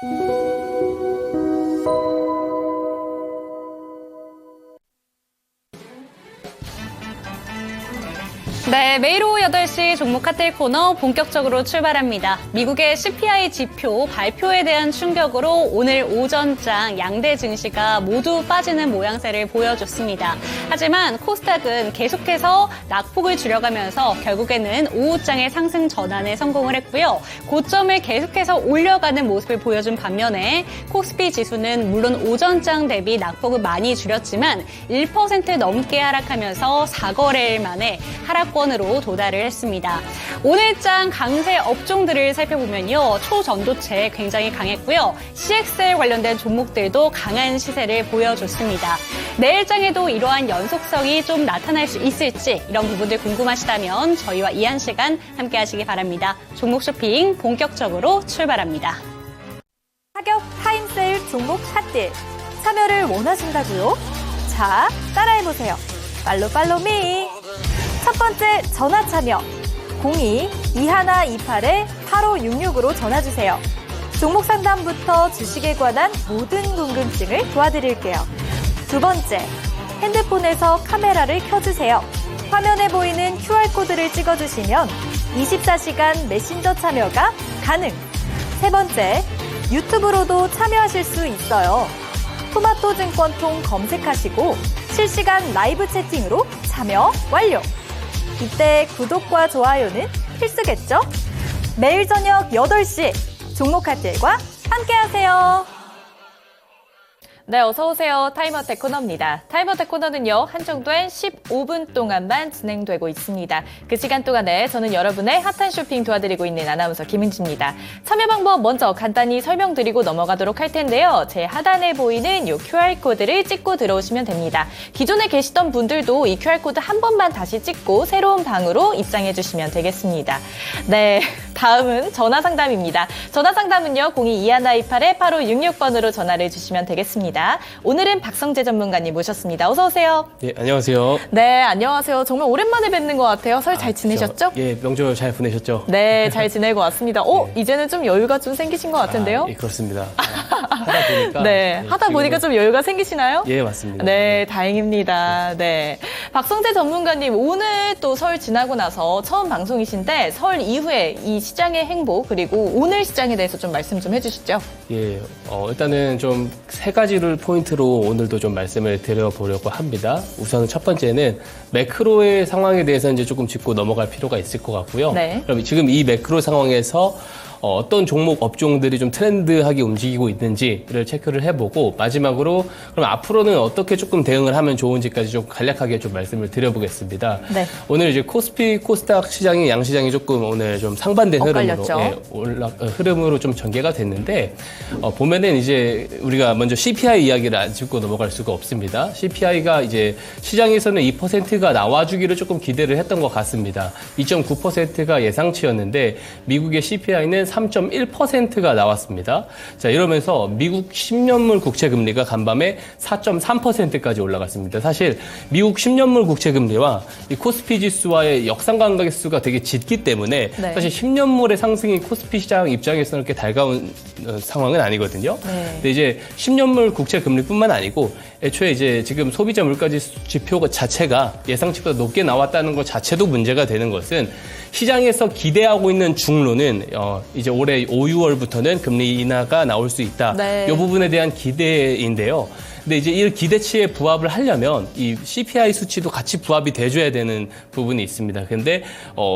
네, 매일 오후 8시 종목 카텔 코너 본격적으로 출발합니다. 미국의 CPI 지표 발표에 대한 충격으로 오늘 오전장 양대 증시가 모두 빠지는 모양새를 보여줬습니다. 하지만 코스닥은 계속해서 낙폭을 줄여가면서 결국에는 오후장의 상승 전환에 성공을 했고요. 고점을 계속해서 올려가는 모습을 보여준 반면에 코스피 지수는 물론 오전장 대비 낙폭을 많이 줄였지만 1% 넘게 하락하면서 4거래일 만에 하락권으로 도달을 했습니다. 오늘장 강세 업종들을 살펴보면요. 초전도체 굉장히 강했고요. CXL 관련된 종목들도 강한 시세를 보여줬습니다. 내일장에도 이러한 연속성이 좀 나타날 수 있을지 이런 부분들 궁금하시다면 저희와 이 한 시간 함께 하시기 바랍니다. 종목 쇼핑 본격적으로 출발합니다. 가격 타임세일 종목 핫딜 참여를 원하신다고요? 자, 따라해보세요. 팔로미. 첫 번째 전화 참여 02-2128-8566으로 전화주세요. 종목 상담부터 주식에 관한 모든 궁금증을 도와드릴게요. 두 번째, 핸드폰에서 카메라를 켜주세요. 화면에 보이는 QR코드를 찍어주시면 24시간 메신저 참여가 가능. 세 번째, 유튜브로도 참여하실 수 있어요. 토마토 증권통 검색하시고 실시간 라이브 채팅으로 참여 완료. 이때 구독과 좋아요는 필수겠죠? 매일 저녁 8시 종목 카텔과 함께하세요. 네, 어서오세요. 타임어택 코너입니다. 타임어택 코너는요, 한정된 15분 동안만 진행되고 있습니다. 그 시간 동안에 저는 여러분의 핫한 쇼핑 도와드리고 있는 아나운서 김은지입니다. 참여 방법 먼저 간단히 설명드리고 넘어가도록 할 텐데요. 제 하단에 보이는 이 QR코드를 찍고 들어오시면 됩니다. 기존에 계시던 분들도 이 QR코드 한 번만 다시 찍고 새로운 방으로 입장해 주시면 되겠습니다. 네, 다음은 전화 상담입니다. 전화 상담은요, 02-2128-8566번으로 전화를 주시면 되겠습니다. 오늘은 박성재 전문가님 모셨습니다. 어서 오세요. 네, 안녕하세요. 네, 안녕하세요. 정말 오랜만에 뵙는 것 같아요. 설 잘 지내셨죠? 예, 명절 잘 보내셨죠? 네, 잘 지내고 왔습니다. 이제는 좀 여유가 좀 생기신 것 같은데요? 예, 그렇습니다. 하다 보니까. 네, 하다 보니까 좀 여유가 생기시나요? 예, 맞습니다. 네, 다행입니다. 네. 박성재 전문가님, 오늘 또 설 지나고 나서 처음 방송이신데 설 이후에 이 시장의 행보 그리고 오늘 시장에 대해서 좀 말씀 좀 해주시죠. 예, 일단은 좀 세 가지를 포인트로 오늘도 좀 말씀을 드려보려고 합니다. 우선 첫 번째는 매크로의 상황에 대해서 이제 조금 짚고 넘어갈 필요가 있을 것 같고요. 네. 그럼 지금 이 매크로 상황에서 어떤 종목 업종들이 좀 트렌드하게 움직이고 있는지를 체크를 해보고 마지막으로 그럼 앞으로는 어떻게 조금 대응을 하면 좋은지까지 좀 간략하게 좀 말씀을 드려보겠습니다. 네. 오늘 이제 코스피, 코스닥 시장이 양시장이 조금 오늘 좀 상반된 흐름으로 흐름으로 좀 전개가 됐는데 보면은 이제 우리가 먼저 CPI 이야기를 안 짚고 넘어갈 수가 없습니다. CPI가 이제 시장에서는 2%가 나와주기를 조금 기대를 했던 것 같습니다. 2.9%가 예상치였는데 미국의 CPI는 3.1%가 나왔습니다. 자, 이러면서 미국 10년물 국채 금리가 간밤에 4.3%까지 올라갔습니다. 사실 미국 10년물 국채 금리와 이 코스피 지수와의 역상관계수가 되게 짙기 때문에 네. 사실 10년물의 상승이 코스피 시장 입장에서는 그렇게 달가운 상황은 아니거든요. 네. 근데 이제 10년물 국채 금리뿐만 아니고 애초에 이제 지금 소비자 물가지수 지표 자체가 예상치보다 높게 나왔다는 것 자체도 문제가 되는 것은 시장에서 기대하고 있는 중로는 이제 올해 5, 6월부터는 금리 인하가 나올 수 있다. 네. 이 부분에 대한 기대인데요. 근데 이제 이 기대치에 부합을 하려면 이 CPI 수치도 같이 부합이 돼줘야 되는 부분이 있습니다. 근데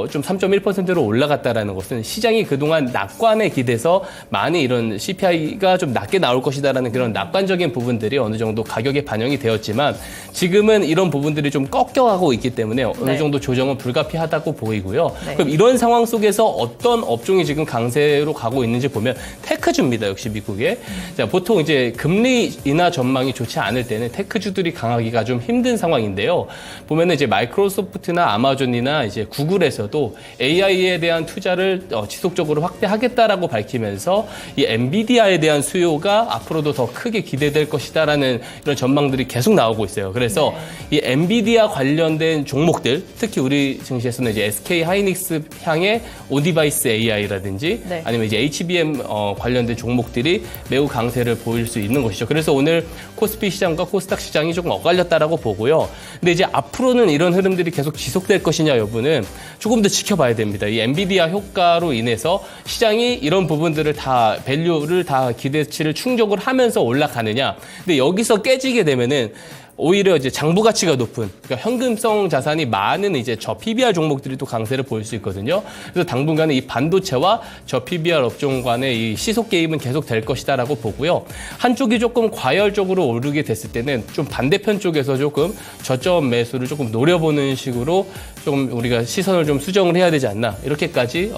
좀 3.1%로 올라갔다라는 것은 시장이 그동안 낙관에 기대서 많이 이런 CPI가 좀 낮게 나올 것이다라는 그런 낙관적인 부분들이 어느 정도 가격에 반영이 되었지만 지금은 이런 부분들이 좀 꺾여가고 있기 때문에 어느 정도 조정은 불가피하다고 보이고요. 네. 그럼 이런 상황 속에서 어떤 업종이 지금 강세로 가고 있는지 보면 테크주입니다. 역시 미국에. 자, 보통 이제 금리 인하 전망이 상황이 좋지 않을 때는 테크주들이 강하기가 좀 힘든 상황인데요. 보면은 이제 마이크로소프트나 아마존이나 이제 구글에서도 AI에 대한 투자를 지속적으로 확대하겠다라고 밝히면서 이 엔비디아에 대한 수요가 앞으로도 더 크게 기대될 것이다라는 이런 전망들이 계속 나오고 있어요. 그래서 이 엔비디아 관련된 종목들, 특히 우리 증시에서는 이제 SK 하이닉스 향의 온디바이스 AI라든지 아니면 이제 HBM 관련된 종목들이 매우 강세를 보일 수 있는 것이죠. 그래서 오늘 코스피 시장과 코스닥 시장이 조금 엇갈렸다라고 보고요. 근데 이제 앞으로는 이런 흐름들이 계속 지속될 것이냐 여부는 조금 더 지켜봐야 됩니다. 이 엔비디아 효과로 인해서 시장이 이런 부분들을 다 밸류를 다 기대치를 충족을 하면서 올라가느냐. 근데 여기서 깨지게 되면은 오히려 이제 장부 가치가 높은, 그러니까 현금성 자산이 많은 이제 저 PBR 종목들이 또 강세를 보일 수 있거든요. 그래서 당분간은 이 반도체와 저 PBR 업종 간의 이 시속 게임은 계속 될 것이다라고 보고요. 한쪽이 조금 과열적으로 오르게 됐을 때는 좀 반대편 쪽에서 조금 저점 매수를 조금 노려보는 식으로 조금 우리가 시선을 좀 수정을 해야 되지 않나, 이렇게까지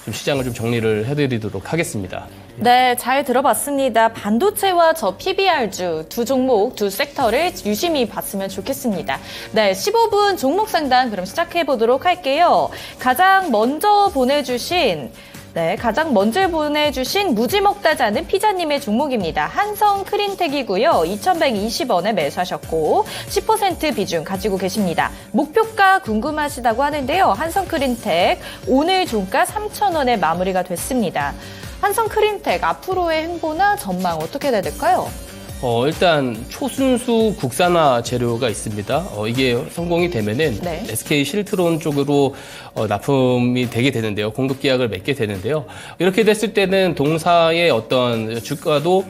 좀 시장을 좀 정리를 해드리도록 하겠습니다. 네, 잘 들어봤습니다. 반도체와 저 PBR주 두 종목, 두 섹터를 유심히 봤으면 좋겠습니다. 네, 15분 종목 상담 그럼 시작해 보도록 할게요. 가장 먼저 보내주신 무지 먹다 자는 피자님의 종목입니다. 한성 크린텍이고요. 2,120원에 매수하셨고 10% 비중 가지고 계십니다. 목표가 궁금하시다고 하는데요. 한성 크린텍 오늘 종가 3,000원에 마무리가 됐습니다. 한성 크린텍 앞으로의 행보나 전망 어떻게 돼야 될까요? 일단 초순수 국산화 재료가 있습니다. 이게 성공이 되면은 SK 실트론 쪽으로 납품이 되게 되는데요. 공급 계약을 맺게 되는데요. 이렇게 됐을 때는 동사의 어떤 주가도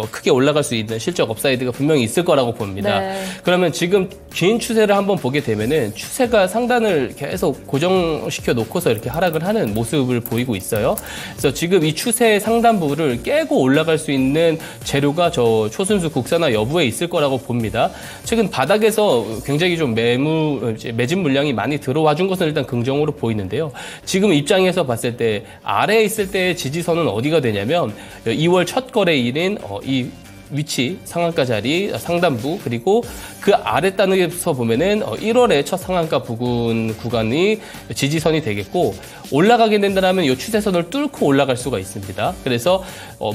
크게 올라갈 수 있는 실적 업사이드가 분명히 있을 거라고 봅니다. 그러면 지금 긴 추세를 한번 보게 되면은 추세가 상단을 계속 고정시켜 놓고서 이렇게 하락을 하는 모습을 보이고 있어요. 그래서 지금 이 추세의 상단부를 깨고 올라갈 수 있는 재료가 저 초순수 국산화 여부에 있을 거라고 봅니다. 최근 바닥에서 굉장히 좀 매진 물량이 많이 들어와 준 것은 일단 긍정으로 보이는데요. 지금 입장에서 봤을 때 아래에 있을 때의 지지선은 어디가 되냐면 2월 첫 거래일인 이 위치 상한가 자리 상단부, 그리고 그 아랫단에서 보면은 1월에 첫 상한가 부근 구간이 지지선이 되겠고, 올라가게 된다면 이 추세선을 뚫고 올라갈 수가 있습니다. 그래서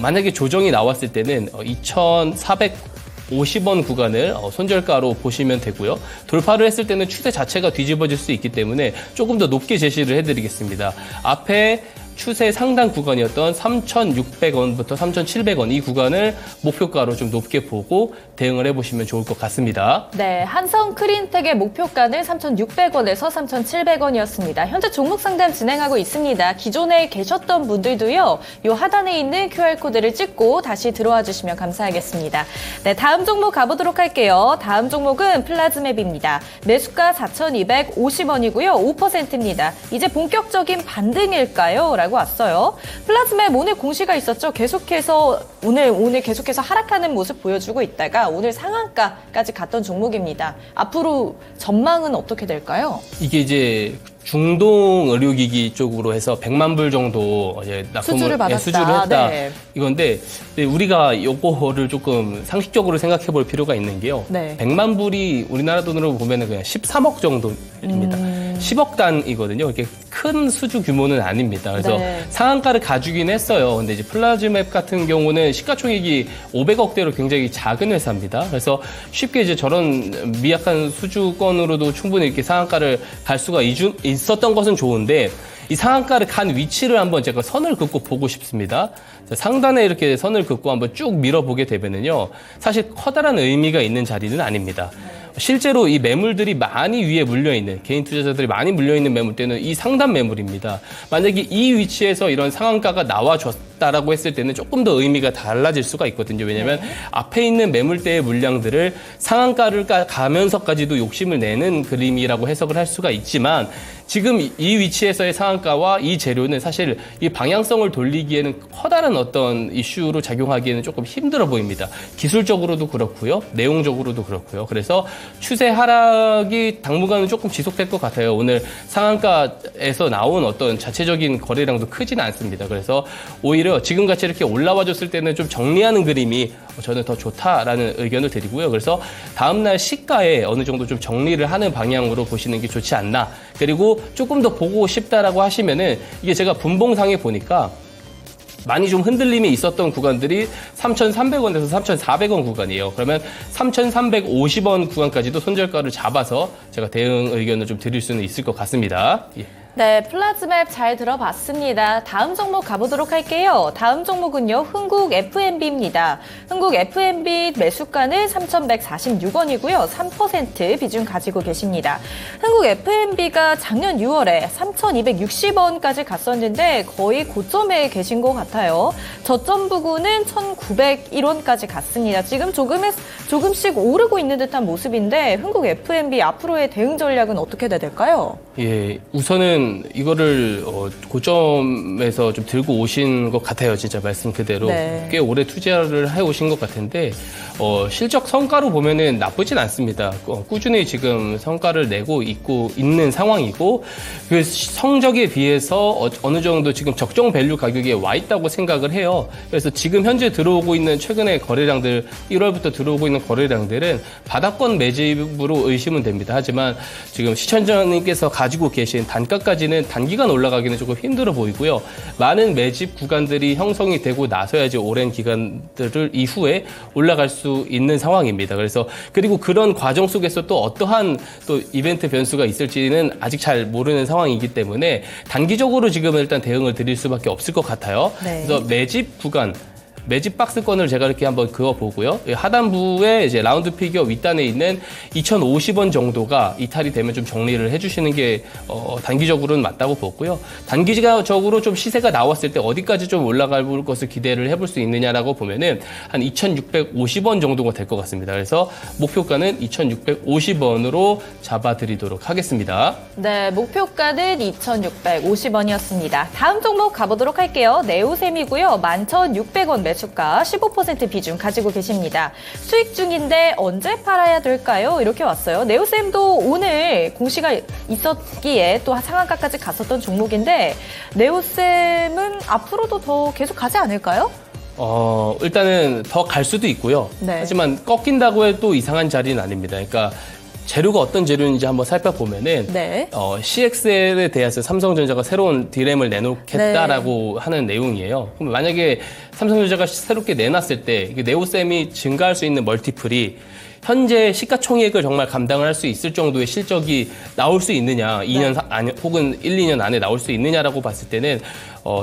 만약에 조정이 나왔을 때는 2,450원 구간을 손절가로 보시면 되고요. 돌파를 했을 때는 추세 자체가 뒤집어질 수 있기 때문에 조금 더 높게 제시를 해드리겠습니다. 앞에 추세 상단 구간이었던 3,600원부터 3,700원 이 구간을 목표가로 좀 높게 보고 대응을 해보시면 좋을 것 같습니다. 네, 한성 크린텍의 목표가는 3,600원에서 3,700원이었습니다. 현재 종목 상담 진행하고 있습니다. 기존에 계셨던 분들도요, 요 하단에 있는 QR코드를 찍고 다시 들어와 주시면 감사하겠습니다. 네, 다음 종목 가보도록 할게요. 다음 종목은 플라즈맵입니다. 매수가 4,250원이고요. 5%입니다. 이제 본격적인 반등일까요? 라고 왔어요. 플라즈맵 오늘 공시가 있었죠. 계속해서 오늘 계속해서 하락하는 모습 보여주고 있다가 오늘 상한가까지 갔던 종목입니다. 앞으로 전망은 어떻게 될까요? 이게 이제 중동 의료기기 쪽으로 해서 100만 불 정도 이제 납품을 수주를 했다. 이건데 우리가 요거를 조금 상식적으로 생각해 볼 필요가 있는 게요. 100만 불이 우리나라 돈으로 보면은 그냥 13억 정도입니다. 10억 단이거든요. 이렇게 큰 수주 규모는 아닙니다. 그래서 상한가를 가주긴 했어요. 근데 이제 플라즈맵 같은 경우는 시가총액이 500억대로 굉장히 작은 회사입니다. 그래서 쉽게 이제 저런 미약한 수주권으로도 충분히 이렇게 상한가를 갈 수가 있었던 것은 좋은데, 이 상한가를 간 위치를 한번 제가 선을 긋고 보고 싶습니다. 상단에 이렇게 선을 긋고 한번 쭉 밀어보게 되면은요, 사실 커다란 의미가 있는 자리는 아닙니다. 실제로 이 매물들이 많이 위에 물려있는, 개인 투자자들이 많이 물려있는 매물대는 이 상단 매물입니다. 만약에 이 위치에서 이런 상한가가 나와줬다라고 했을 때는 조금 더 의미가 달라질 수가 있거든요. 왜냐하면 앞에 있는 매물대의 물량들을 상한가를 가면서까지도 욕심을 내는 그림이라고 해석을 할 수가 있지만, 지금 이 위치에서의 상한가와 이 재료는 사실 이 방향성을 돌리기에는 커다란 어떤 이슈로 작용하기에는 조금 힘들어 보입니다. 기술적으로도 그렇고요. 내용적으로도 그렇고요. 그래서 추세 하락이 당분간은 조금 지속될 것 같아요. 오늘 상한가에서 나온 어떤 자체적인 거래량도 크지는 않습니다. 그래서 오히려 지금같이 이렇게 올라와 줬을 때는 좀 정리하는 그림이 저는 더 좋다라는 의견을 드리고요. 그래서 다음날 시가에 어느 정도 좀 정리를 하는 방향으로 보시는 게 좋지 않나. 그리고 조금 더 보고 싶다라고 하시면은 이게 제가 분봉상에 보니까 많이 좀 흔들림이 있었던 구간들이 3,300원에서 3,400원 구간이에요. 그러면 3,350원 구간까지도 손절가를 잡아서 제가 대응 의견을 좀 드릴 수는 있을 것 같습니다. 예. 네, 플라즈맵 잘 들어봤습니다. 다음 종목 가보도록 할게요. 다음 종목은요, 흥국 F&B입니다. 흥국 F&B 매수가는 3,146원이고요. 3% 비중 가지고 계십니다. 흥국 F&B가 작년 6월에 3,260원까지 갔었는데 거의 고점에 계신 것 같아요. 저점 부근은 1,901원까지 갔습니다. 지금 조금씩 오르고 있는 듯한 모습인데 흥국 F&B 앞으로의 대응 전략은 어떻게 돼야 될까요? 예, 우선은 이거를 고점에서 좀 들고 오신 것 같아요. 진짜 말씀 그대로. 네. 꽤 오래 투자를 해 오신 것 같은데 실적 성과로 보면은 나쁘진 않습니다. 꾸준히 지금 성과를 내고 있는 상황이고 그 성적에 비해서 어느 정도 지금 적정 밸류 가격에 와 있다고 생각을 해요. 그래서 지금 현재 들어오고 있는 최근의 거래량들 1월부터 들어오고 있는 거래량들은 바닥권 매집으로 의심은 됩니다. 하지만 지금 시청자님께서 가지고 계신 단가까지는 단기간 올라가기는 조금 힘들어 보이고요. 많은 매집 구간들이 형성이 되고 나서야지 오랜 기간들을 이후에 올라갈 수 있는 상황입니다. 그리고 그런 과정 속에서 또 어떠한 또 이벤트 변수가 있을지는 아직 잘 모르는 상황이기 때문에 단기적으로 지금은 일단 대응을 드릴 수밖에 없을 것 같아요. 네. 그래서 매집 구간 매집 박스권을 제가 이렇게 한번 그어보고요. 하단부에 이제 라운드 피겨 윗단에 있는 2,050원 정도가 이탈이 되면 좀 정리를 해주시는 게 단기적으로는 맞다고 보고요. 단기적으로 좀 시세가 나왔을 때 어디까지 좀 올라갈 것을 기대를 해볼 수 있느냐라고 보면은 한 2,650원 정도가 될 것 같습니다. 그래서 목표가는 2,650원으로 잡아드리도록 하겠습니다. 네, 목표가는 2,650원이었습니다. 다음 종목 가보도록 할게요. 네오셈이고요. 11,600원 매수가 15% 비중 가지고 계십니다. 수익 중인데 언제 팔아야 될까요? 이렇게 왔어요. 네오셈도 오늘 공시가 있었기에 또 상한가까지 갔었던 종목인데 네오셈은 앞으로도 더 계속 가지 않을까요? 일단은 더 갈 수도 있고요. 네. 하지만 꺾인다고 해도 이상한 자리는 아닙니다. 그러니까 재료가 어떤 재료인지 한번 살펴보면은 네. CXL에 대해서 삼성전자가 새로운 D램을 내놓겠다라고 하는 내용이에요. 그럼 만약에 삼성전자가 새롭게 내놨을 때 네오셈이 증가할 수 있는 멀티플이 현재 시가총액을 정말 감당을 할 수 있을 정도의 실적이 나올 수 있느냐, 2년 안에 혹은 1, 2년 안에 나올 수 있느냐라고 봤을 때는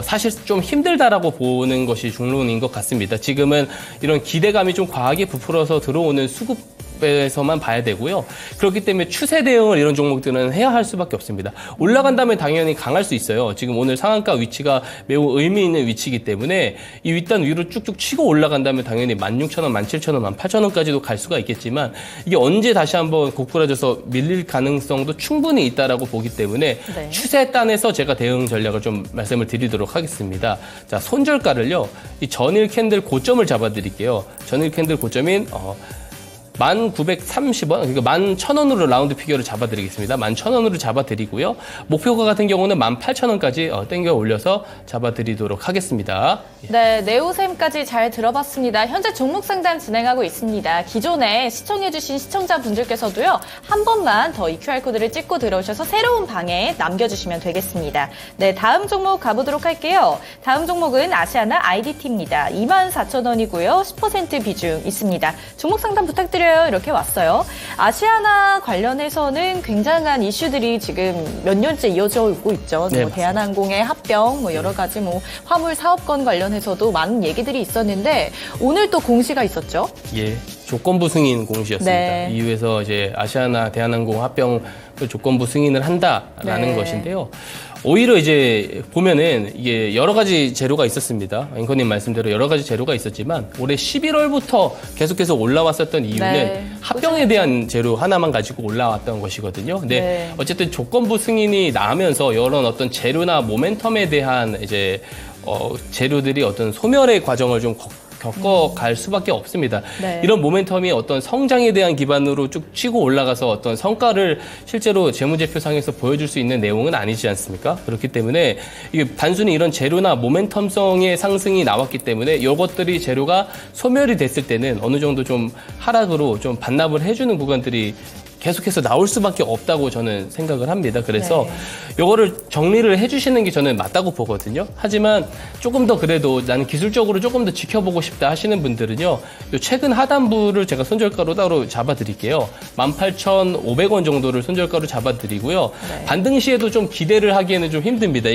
사실 좀 힘들다라고 보는 것이 중론인 것 같습니다. 지금은 이런 기대감이 좀 과하게 부풀어서 들어오는 수급에서만 봐야 되고요. 그렇기 때문에 추세 대응을 이런 종목들은 해야 할 수밖에 없습니다. 올라간다면 당연히 강할 수 있어요. 지금 오늘 상한가 위치가 매우 의미 있는 위치이기 때문에 이 윗단 위로 쭉쭉 치고 올라간다면 당연히 16,000원, 17,000원, 18,000원까지도 갈 수가 있겠지만 이게 언제 다시 한번 고꾸라져서 밀릴 가능성도 충분히 있다라고 보기 때문에 네. 추세 단에서 제가 대응 전략을 좀 말씀을 드리도록 하겠습니다. 자, 손절가를요. 이 전일 캔들 고점을 잡아드릴게요. 전일 캔들 고점인 1,930원, 그러니까 11,000원으로 라운드 피겨를 잡아드리겠습니다. 11,000원으로 잡아드리고요. 목표가 같은 경우는 18,000원까지 땡겨 올려서 잡아드리도록 하겠습니다. 네, 네오셈까지 잘 들어봤습니다. 현재 종목 상담 진행하고 있습니다. 기존에 시청해주신 시청자분들께서도요, 한 번만 더 이 QR코드를 찍고 들어오셔서 새로운 방에 남겨주시면 되겠습니다. 네, 다음 종목 가보도록 할게요. 다음 종목은 아시아나 IDT입니다. 24,000원이고요. 10% 비중 있습니다. 종목 상담 부탁드려요. 이렇게 왔어요. 아시아나 관련해서는 굉장한 이슈들이 지금 몇 년째 이어져 오고 있죠. 네, 대한항공의 합병, 여러 가지 화물 사업권 관련해서도 많은 얘기들이 있었는데 오늘 또 공시가 있었죠. 예, 조건부 승인 공시였습니다. 네. 이후에서 이제 아시아나 대한항공 합병 조건부 승인을 한다라는 네. 것인데요. 오히려 이제 보면은 이게 여러 가지 재료가 있었습니다. 앵커님 말씀대로 여러 가지 재료가 있었지만 올해 11월부터 계속해서 올라왔었던 이유는 네. 합병에 대한 재료 하나만 가지고 올라왔던 것이거든요. 근데 네. 어쨌든 조건부 승인이 나면서 이런 어떤 재료나 모멘텀에 대한 이제 재료들이 어떤 소멸의 과정을 좀 겪어갈 수밖에 없습니다. 네. 이런 모멘텀이 어떤 성장에 대한 기반으로 쭉 치고 올라가서 어떤 성과를 실제로 재무제표상에서 보여줄 수 있는 내용은 아니지 않습니까? 그렇기 때문에 이게 단순히 이런 재료나 모멘텀성의 상승이 나왔기 때문에 이것들이 재료가 소멸이 됐을 때는 어느 정도 좀 하락으로 좀 반납을 해주는 구간들이 계속해서 나올 수밖에 없다고 저는 생각을 합니다. 그래서 이거를 정리를 해주시는 게 저는 맞다고 보거든요. 하지만 조금 더 그래도 나는 기술적으로 조금 더 지켜보고 싶다 하시는 분들은요. 요 최근 하단부를 제가 손절가로 따로 잡아드릴게요. 18,500원 정도를 손절가로 잡아드리고요. 반등 시에도 좀 기대를 하기에는 좀 힘듭니다.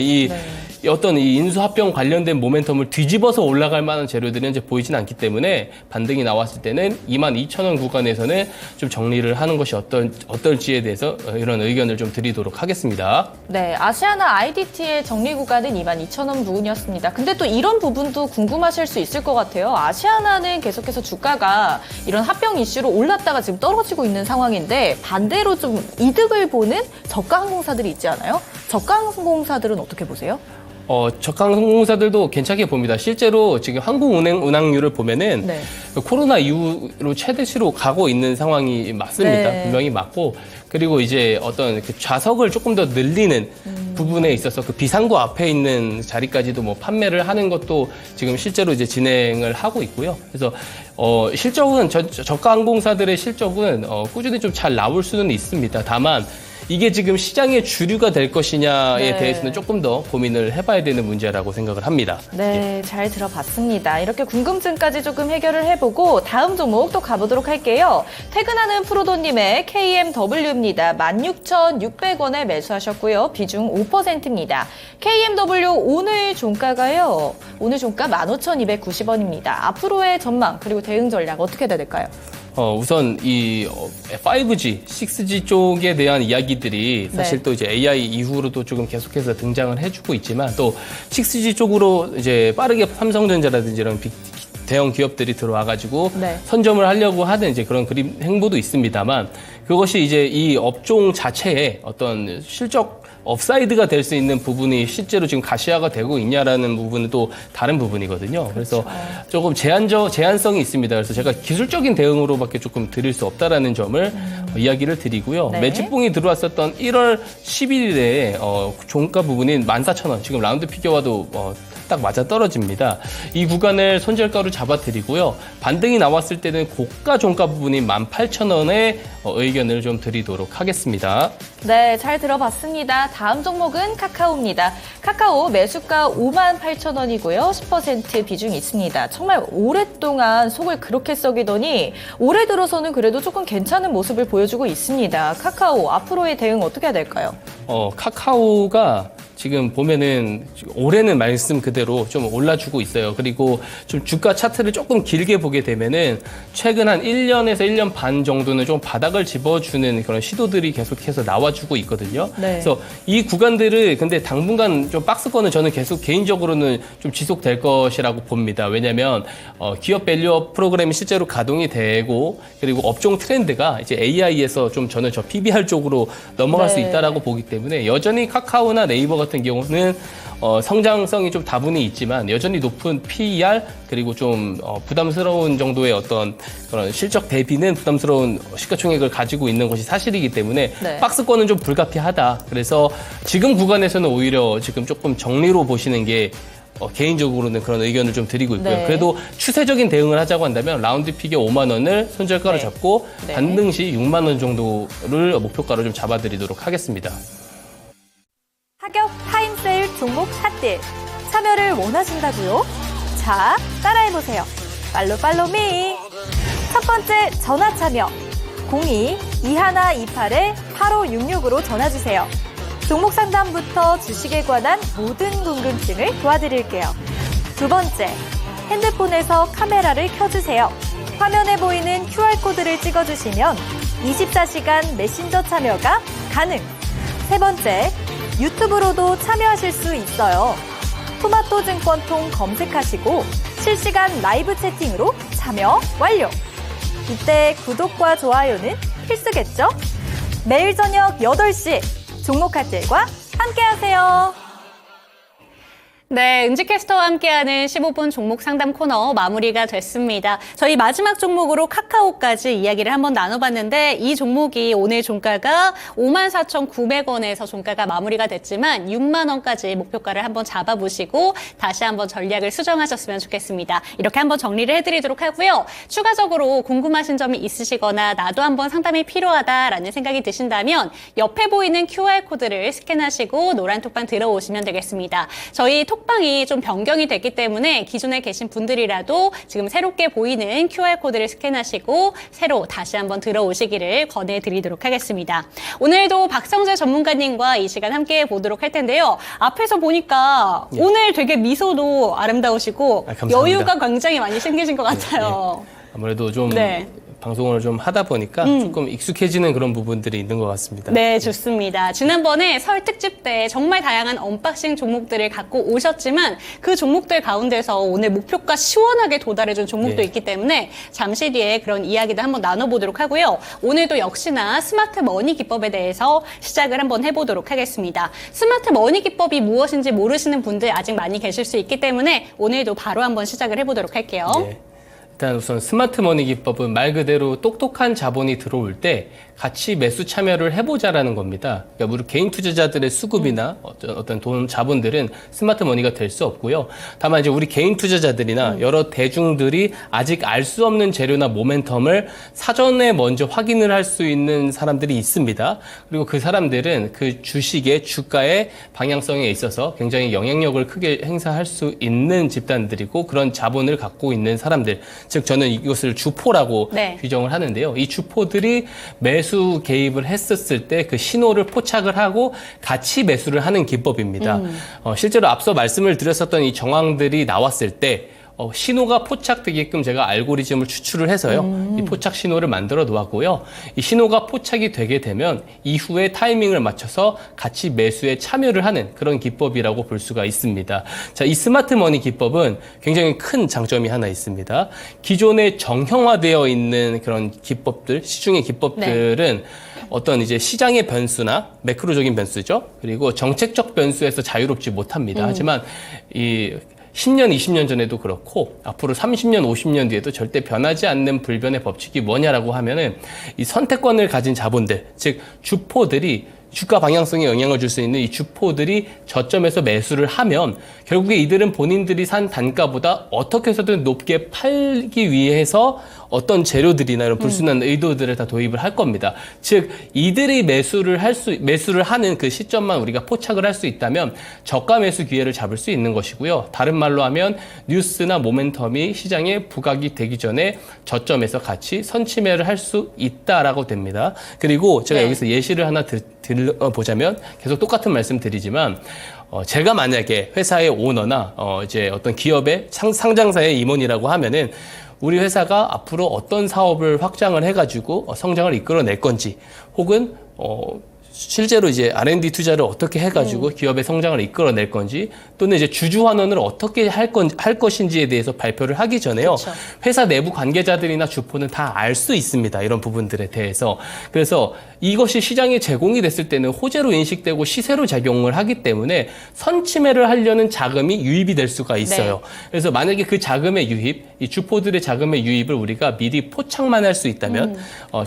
어떤 이 인수합병 관련된 모멘텀을 뒤집어서 올라갈 만한 재료들은 이제 보이진 않기 때문에 반등이 나왔을 때는 22,000원 구간에서는 좀 정리를 하는 것이 어떨지에 대해서 이런 의견을 좀 드리도록 하겠습니다. 네, 아시아나 IDT의 정리 구간은 22,000원 부근이었습니다. 근데 또 이런 부분도 궁금하실 수 있을 것 같아요. 아시아나는 계속해서 주가가 이런 합병 이슈로 올랐다가 지금 떨어지고 있는 상황인데 반대로 좀 이득을 보는 저가 항공사들이 있지 않아요? 저가 항공사들은 어떻게 보세요? 저가 항공사들도 괜찮게 봅니다. 실제로 지금 항공운행 운항률을 보면은 네. 코로나 이후로 최대치로 가고 있는 상황이 맞습니다. 네. 분명히 맞고 그리고 이제 어떤 그 좌석을 조금 더 늘리는 부분에 있어서 그 비상구 앞에 있는 자리까지도 뭐 판매를 하는 것도 지금 실제로 이제 진행을 하고 있고요. 그래서 실적은 저가 항공사들의 실적은 꾸준히 좀 잘 나올 수는 있습니다. 다만 이게 지금 시장의 주류가 될 것이냐에 네. 대해서는 조금 더 고민을 해봐야 되는 문제라고 생각을 합니다. 네, 잘 들어봤습니다. 이렇게 궁금증까지 조금 해결을 해보고 다음 종목 또 가보도록 할게요. 퇴근하는 프로도님의 KMW입니다. 16,600원에 매수하셨고요. 비중 5%입니다. KMW 오늘 종가가요. 오늘 종가 15,290원입니다. 앞으로의 전망 그리고 대응 전략 어떻게 해야 될까요? 우선 이 5G, 6G 쪽에 대한 이야기들이 사실 네. 또 이제 AI 이후로도 조금 계속해서 등장을 해주고 있지만 또 6G 쪽으로 이제 빠르게 삼성전자라든지 이런 대형 기업들이 들어와가지고 네. 선점을 하려고 하는 이제 그런 그림 행보도 있습니다만 그것이 이제 이 업종 자체의 어떤 실적 업사이드가 될 수 있는 부분이 실제로 지금 가시화가 되고 있냐라는 부분은 또 다른 부분이거든요. 그래서 조금 제한성이 있습니다. 그래서 제가 기술적인 대응으로밖에 조금 드릴 수 없다라는 점을 이야기를 드리고요. 네. 매집봉이 들어왔었던 1월 11일에 종가 부분인 14,000원, 지금 라운드 피겨와도 딱 맞아 떨어집니다. 이 구간을 손절가로 잡아드리고요. 반등이 나왔을 때는 고가 종가 부분인 18,000원에 의견을 좀 드리도록 하겠습니다. 네, 잘 들어봤습니다. 다음 종목은 카카오입니다. 카카오 매수가 58,000원이고요. 10% 비중이 있습니다. 정말 오랫동안 속을 그렇게 썩이더니 올해 들어서는 그래도 조금 괜찮은 모습을 보여주고 있습니다. 카카오 앞으로의 대응 어떻게 해야 될까요? 카카오가 지금 보면은 올해는 말씀 그대로 좀 올라주고 있어요. 그리고 좀 주가 차트를 조금 길게 보게 되면은 최근 한 1년에서 1년 반 정도는 좀 바닥을 집어주는 그런 시도들이 계속해서 나와주고 있거든요. 네. 그래서 이 구간들을 근데 당분간 좀 박스권은 저는 계속 개인적으로는 좀 지속될 것이라고 봅니다. 왜냐하면 기업 밸류업 프로그램이 실제로 가동이 되고 그리고 업종 트렌드가 이제 AI에서 좀 저는 저 PBR 쪽으로 넘어갈 네. 수 있다라고 보기 때문에 여전히 카카오나 네이버 같은 경우는 성장성이 좀 다분히 있지만 여전히 높은 PER 그리고 좀 부담스러운 정도의 어떤 그런 실적 대비는 부담스러운 시가총액을 가지고 있는 것이 사실이기 때문에 네. 박스권은 좀 불가피하다. 그래서 지금 구간에서는 오히려 지금 조금 정리로 보시는 게 개인적으로는 그런 의견을 좀 드리고 있고요. 네. 그래도 추세적인 대응을 하자고 한다면 라운드 피겨 5만 원을 손절가로 네. 잡고 네. 반등 시 6만 원 정도를 목표가로 좀 잡아드리도록 하겠습니다. 하격 타임세일 종목 핫딜 참여를 원하신다고요? 자, 따라해보세요. 팔로미. 첫 번째 전화 참여 02-2128-8566으로 전화주세요. 종목 상담부터 주식에 관한 모든 궁금증을 도와드릴게요. 두 번째, 핸드폰에서 카메라를 켜주세요. 화면에 보이는 QR코드를 찍어주시면 24시간 메신저 참여가 가능. 세 번째, 유튜브로도 참여하실 수 있어요. 토마토 증권통 검색하시고 실시간 라이브 채팅으로 참여 완료. 이때 구독과 좋아요는 필수겠죠? 매일 저녁 8시 종목 칼질과 함께하세요. 네, 은지캐스터와 함께하는 15분 종목 상담 코너 마무리가 됐습니다. 저희 마지막 종목으로 카카오까지 이야기를 한번 나눠봤는데 이 종목이 오늘 종가가 54,900원에서 종가가 마무리가 됐지만 6만 원까지 목표가를 한번 잡아보시고 다시 한번 전략을 수정하셨으면 좋겠습니다. 이렇게 한번 정리를 해드리도록 하고요. 추가적으로 궁금하신 점이 있으시거나 나도 한번 상담이 필요하다라는 생각이 드신다면 옆에 보이는 QR코드를 스캔하시고 노란 톡방 들어오시면 되겠습니다. 저희 톡방이 좀 변경이 됐기 때문에 기존에 계신 분들이라도 지금 새롭게 보이는 QR코드를 스캔하시고 새로 다시 한번 들어오시기를 권해드리도록 하겠습니다. 오늘도 박성재 전문가님과 이 시간 함께 보도록 할 텐데요. 앞에서 보니까 예. 오늘 되게 미소도 아름다우시고 감사합니다. 여유가 굉장히 많이 생기신 것 같아요. 아무래도 좀 네. 방송을 좀 하다 보니까 조금 익숙해지는 그런 부분들이 있는 것 같습니다. 네, 좋습니다. 지난번에 설 특집 때 정말 다양한 언박싱 종목들을 갖고 오셨지만 그 종목들 가운데서 오늘 목표가 시원하게 도달해준 종목도 네. 있기 때문에 잠시 뒤에 그런 이야기도 한번 나눠보도록 하고요. 오늘도 역시나 스마트 머니 기법에 대해서 시작을 한번 해보도록 하겠습니다. 스마트 머니 기법이 무엇인지 모르시는 분들 아직 많이 계실 수 있기 때문에 오늘도 바로 한번 시작을 해보도록 할게요. 네. 일단 우선 스마트 머니 기법은 말 그대로 똑똑한 자본이 들어올 때 같이 매수 참여를 해보자라는 겁니다. 그러니까 우리 개인 투자자들의 수급이나 어떤 돈 자본들은 스마트 머니가 될 수 없고요. 다만 이제 우리 개인 투자자들이나 여러 대중들이 아직 알 수 없는 재료나 모멘텀을 사전에 먼저 확인을 할 수 있는 사람들이 있습니다. 그리고 그 사람들은 그 주식의 주가의 방향성에 있어서 굉장히 영향력을 크게 행사할 수 있는 집단들이고 그런 자본을 갖고 있는 사람들. 즉 저는 이것을 주포라고 네. 규정을 하는데요. 이 주포들이 매수 개입을 했었을 때 그 신호를 포착을 하고 같이 매수를 하는 기법입니다. 실제로 앞서 말씀을 드렸었던 이 정황들이 나왔을 때 신호가 포착되게끔 제가 알고리즘을 추출을 해서요. 이 포착 신호를 만들어 놓았고요. 이 신호가 포착이 되게 되면 이후에 타이밍을 맞춰서 같이 매수에 참여를 하는 그런 기법이라고 볼 수가 있습니다. 자, 이 스마트 머니 기법은 굉장히 큰 장점이 하나 있습니다. 기존에 정형화되어 있는 그런 기법들, 시중의 기법들은 어떤 이제 시장의 변수나 매크로적인 변수죠. 그리고 정책적 변수에서 자유롭지 못합니다. 하지만 이 10년, 20년 전에도 그렇고 앞으로 30년, 50년 뒤에도 절대 변하지 않는 불변의 법칙이 뭐냐라고 하면은 이 선택권을 가진 자본들, 즉 주포들이 주가 방향성에 영향을 줄 수 있는 이 주포들이 저점에서 매수를 하면 결국에 이들은 본인들이 산 단가보다 어떻게 해서든 높게 팔기 위해서 어떤 재료들이나 이런 불순한 의도들을 다 도입을 할 겁니다. 즉 이들이 매수를 하는 그 시점만 우리가 포착을 할 수 있다면 저가 매수 기회를 잡을 수 있는 것이고요. 다른 말로 하면 뉴스나 모멘텀이 시장에 부각이 되기 전에 저점에서 같이 선침해를 할 수 있다라고 됩니다. 그리고 제가 여기서 예시를 하나 보자면 계속 똑같은 말씀 드리지만 제가 만약에 회사의 오너나 이제 어떤 기업의 상장사의 임원이라고 하면은 우리 회사가 앞으로 어떤 사업을 확장을 해가지고 성장을 이끌어낼 건지 혹은 실제로 이제 R&D 투자를 어떻게 해가지고 기업의 성장을 이끌어낼 건지 또는 이제 주주 환원을 어떻게 할 것인지에 대해서 발표를 하기 전에요. 그렇죠. 회사 내부 관계자들이나 주포는 다 알 수 있습니다. 이런 부분들에 대해서. 그래서 이것이 시장에 제공이 됐을 때는 호재로 인식되고 시세로 작용을 하기 때문에 선침해를 하려는 자금이 유입이 될 수가 있어요. 네. 그래서 만약에 그 자금의 유입, 이 주포들의 자금의 유입을 우리가 미리 포착만 할 수 있다면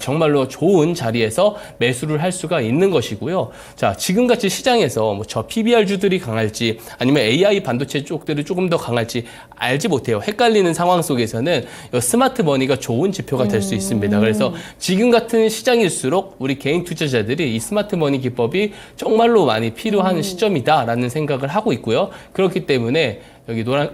정말로 좋은 자리에서 매수를 할 수가 있는 것이고요. 자, 지금같이 시장에서 뭐 저 PBR주들이 강할지 아니면 AI 반도체 쪽들이 조금 더 강할지 알지 못해요. 헷갈리는 상황 속에서는 스마트 머니가 좋은 지표가 될 수 있습니다. 그래서 지금 같은 시장일수록 우리 개인 투자자들이 이 스마트 머니 기법이 정말로 많이 필요한 시점이다라는 생각을 하고 있고요. 그렇기 때문에 여기 노란